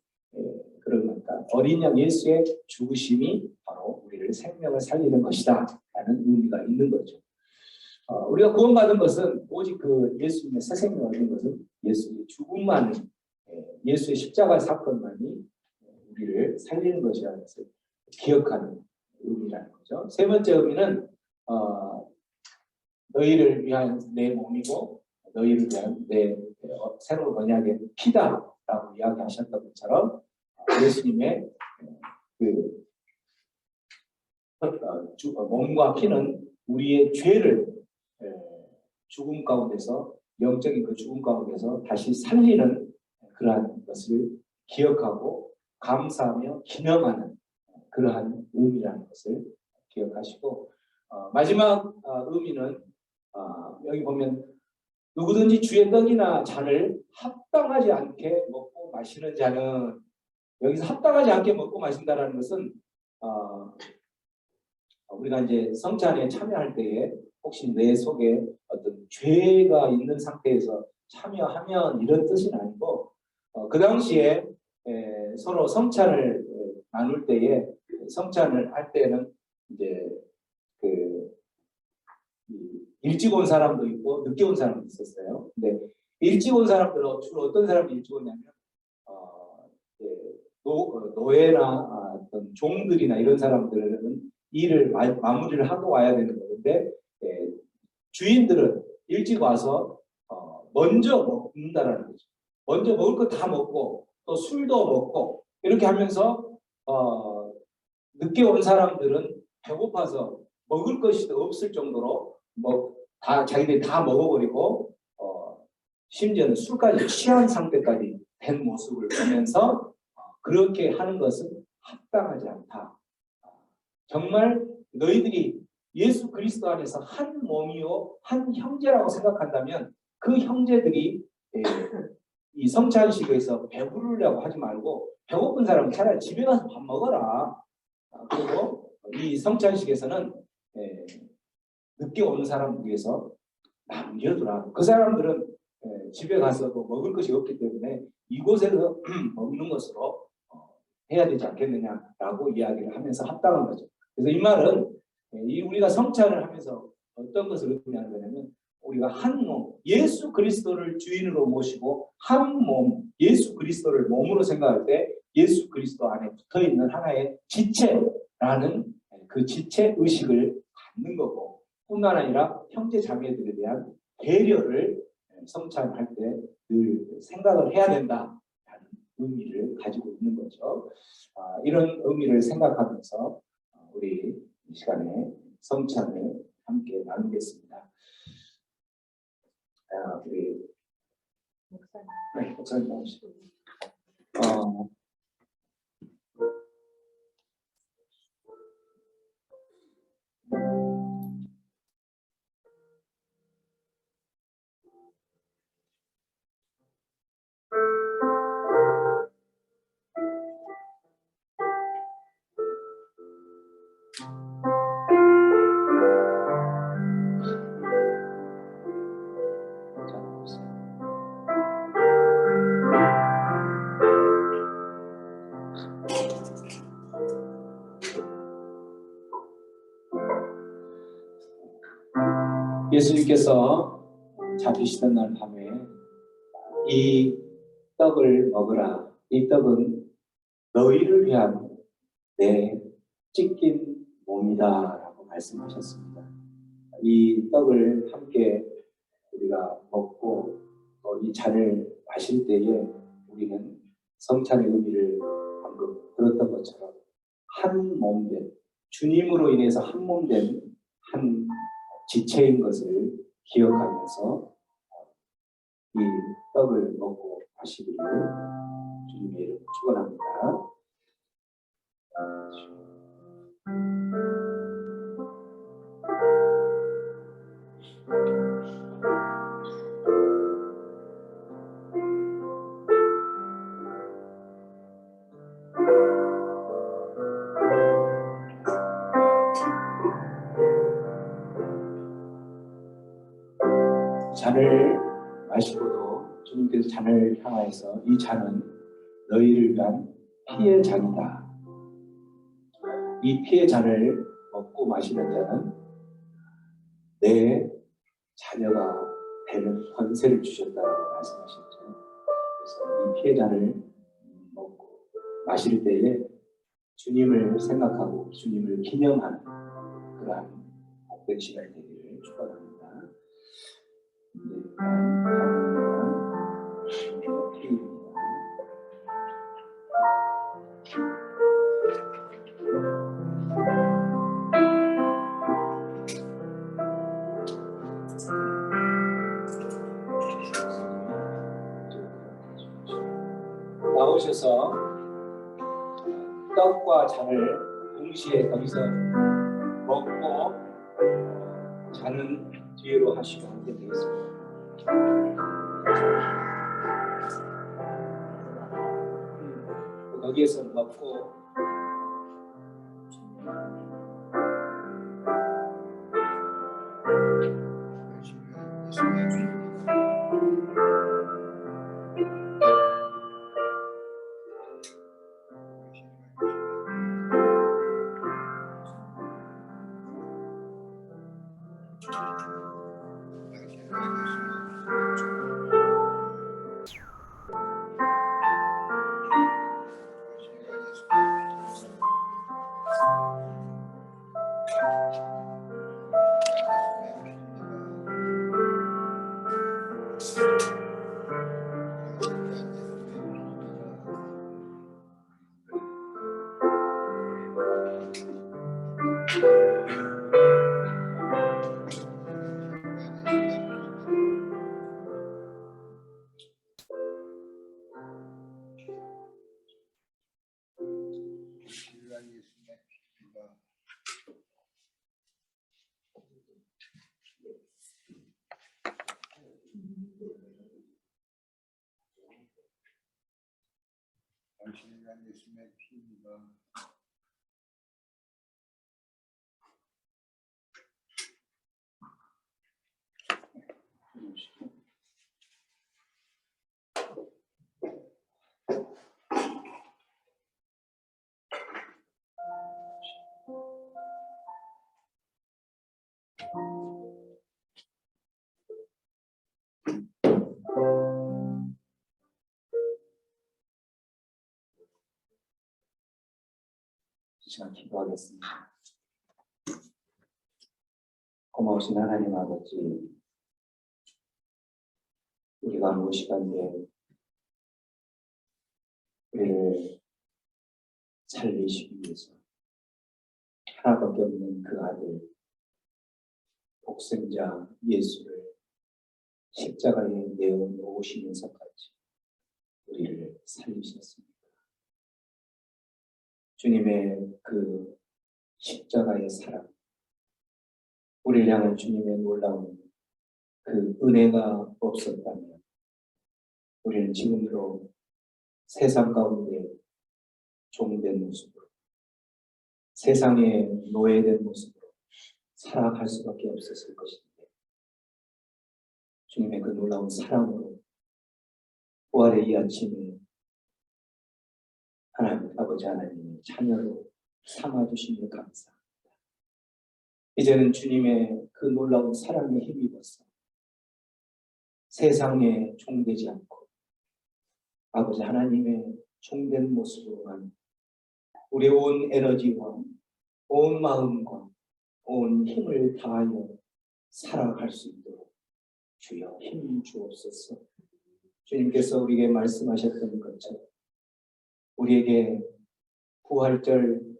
그런 겁니다. 어린 양 예수의 죽으심이 바로 우리를 생명을 살리는 것이다 라는 의미가 있는 거죠. 우리가 구원받은 것은 오직 그 예수님의 새 생명을 얻는 것은 예수의 죽음만이 예수의 십자가 사건만이 우리를 살리는 것이라는 것을 기억하는 의미라는 거죠. 세 번째 의미는 너희를 위한 내 몸이고 너희를 위한 내 새로운 언약의 피다라고 이야기하셨던 것처럼 예수님의 그 몸과 피는 우리의 죄를 죽음 가운데서 영적인 그 죽음 가운데서 다시 살리는 그러한 것을 기억하고 감사하며 기념하는 그러한 의미라는 것을 기억하시고 마지막 의미는 여기 보면 누구든지 주의 떡이나 잔을 합당하지 않게 먹고 마시는 자는 여기서 합당하지 않게 먹고 마신다는 것은 우리가 이제 성찬에 참여할 때에 혹시 내 속에 어떤 죄가 있는 상태에서 참여하면 이런 뜻은 아니고 그 당시에 서로 성찬을 나눌 때에 성찬을 할 때는 이제 그 일찍 온 사람도 있고 늦게 온 사람도 있었어요. 근데 일찍 온 사람들은 주로 어떤 사람이 일찍 오냐면 노예나 어떤 종들이나 이런 사람들은 일을 마무리를 하고 와야 되는 건데 주인들은 일찍 와서 먼저 먹는다라는 거죠. 먼저 먹을 거 다 먹고 또 술도 먹고 이렇게 하면서 늦게 온 사람들은 배고파서 먹을 것이 없을 정도로 자기들이 다 먹어버리고 심지어는 술까지 취한 상태까지 된 모습을 보면서 그렇게 하는 것은 합당하지 않다. 정말 너희들이 예수 그리스도 안에서 한 몸이요 한 형제라고 생각한다면 그 형제들이 이 성찬식에서 배부르려고 하지 말고 배고픈 사람은 차라리 집에 가서 밥 먹어라. 그리고 이 성찬식에서는 늦게 오는 사람 위해서 남겨두라. 그 사람들은 집에 가서도 먹을 것이 없기 때문에 이곳에서 먹는 것으로 해야 되지 않겠느냐라고 이야기를 하면서 합당한 거죠. 그래서 이 말은 우리가 성찬을 하면서 어떤 것을 의미하는 거냐면 우리가 한 몸, 예수 그리스도를 주인으로 모시고 한 몸, 예수 그리스도를 몸으로 생각할 때 예수 그리스도 안에 붙어있는 하나의 지체라는 그 지체 의식을 갖는 거고, 뿐만 아니라 형제 자매들에 대한 배려를 성찬할 때 늘 생각을 해야 된다라는 의미를 가지고 있는 거죠. 이런 의미를 생각하면서 우리 이 시간에 성찬을 함께 나누겠습니다. 우리 목사님 나오시죠. 예수님께서 잡히시던 날 밤에 이 떡을 먹으라. 이 떡은 너희를 위한 내 찢긴 몸이다 라고 말씀하셨습니다. 이 떡을 함께 우리가 먹고 또 이 잔을 마실 때에 우리는 성찬의 의미를 방금 들었던 것처럼 한 몸된, 주님으로 인해서 한 몸된 한 지체인 것을 기억하면서 이 떡을 먹고 마시기를 주님의 이름으로 축원합니다. 잔을 마시고도 주님께서 잔을 향하여서 이 잔은 너희를 위한 피의 잔이다. 이 피의 잔을 먹고 마시는 자는 내 자녀가 되는 권세를 주셨다고 말씀하셨죠. 그래서 이 피의 잔을 먹고 마실 때에 주님을 생각하고 주님을 기념하는 그러한 복된 시간이 되기를 축원합니다. 나오셔서 떡과 잔을 동시에 거기서 먹고 잔은 뒤로 하시고 함께 되겠습니다. 거기에서 먹고 당신을 위한 예수님의 피입니다. 이 시간 기도하겠습니다. 고마우신 하나님 아버지, 우리가 무엇이간데 우리를 살리시기 위해서 하나밖에 없는 그 아들 독생자 예수를 십자가에 내어 놓으시면서까지 우리를 살리셨습니다. 주님의 그 십자가의 사랑, 우리를 향한 주님의 놀라운 그 은혜가 없었다면 우리는 지금으로 세상 가운데 종된 모습으로, 세상에 노예된 모습으로 살아갈 수밖에 없었을 것인데, 주님의 그 놀라운 사랑으로 부활의 이 아침에 하나님 아버지 하나님의 자녀로 삼아주시니 감사합니다. 이제는 주님의 그 놀라운 사랑에 힘입어서 세상에 종되지 않고 아버지 하나님의 종된 모습으로만 우리 온 에너지와 온 마음과 온 힘을 다하여 살아갈 수 있도록 주여 힘 주옵소서. 주님께서 우리에게 말씀하셨던 것처럼 우리에게 부활절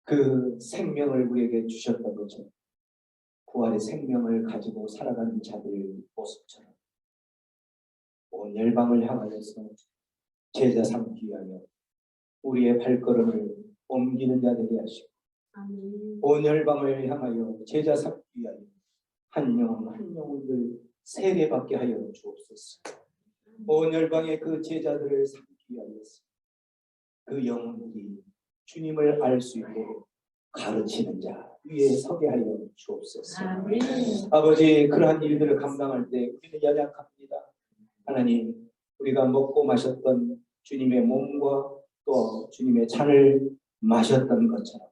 그 생명을 우리에게 주셨던 것처럼 부활의 생명을 가지고 살아가는 자들의 모습처럼 온 열방을 향하여서 제자 삼기 위하여 우리의 발걸음을 옮기는 자 되게 하시고 온 열방을 향하여 제자 삼기 위하여 한 영혼 한 영혼을 세례받게 하여 주옵소서. 온 열방의 그 제자들을 삼기 위하여서 그 영혼들이 주님을 알 수 있도록 가르치는 자 위에 서게 하여 주옵소서. 아버지, 그러한 일들을 감당할 때 우리는 연약합니다. 하나님, 우리가 먹고 마셨던 주님의 몸과 또 주님의 잔을 마셨던 것처럼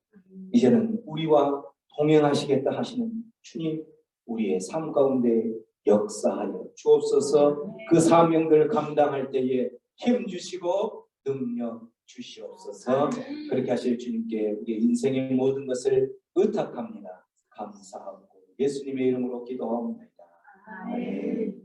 이제는 우리와 동행하시겠다 하시는 주님, 우리의 삶 가운데 역사하여 주옵소서. 그 사명들을 감당할 때에 힘 주시고 능력 주시옵소서. 그렇게 하실 주님께 우리의 인생의 모든 것을 의탁합니다. 감사하고 예수님의 이름으로 기도합니다. 아멘.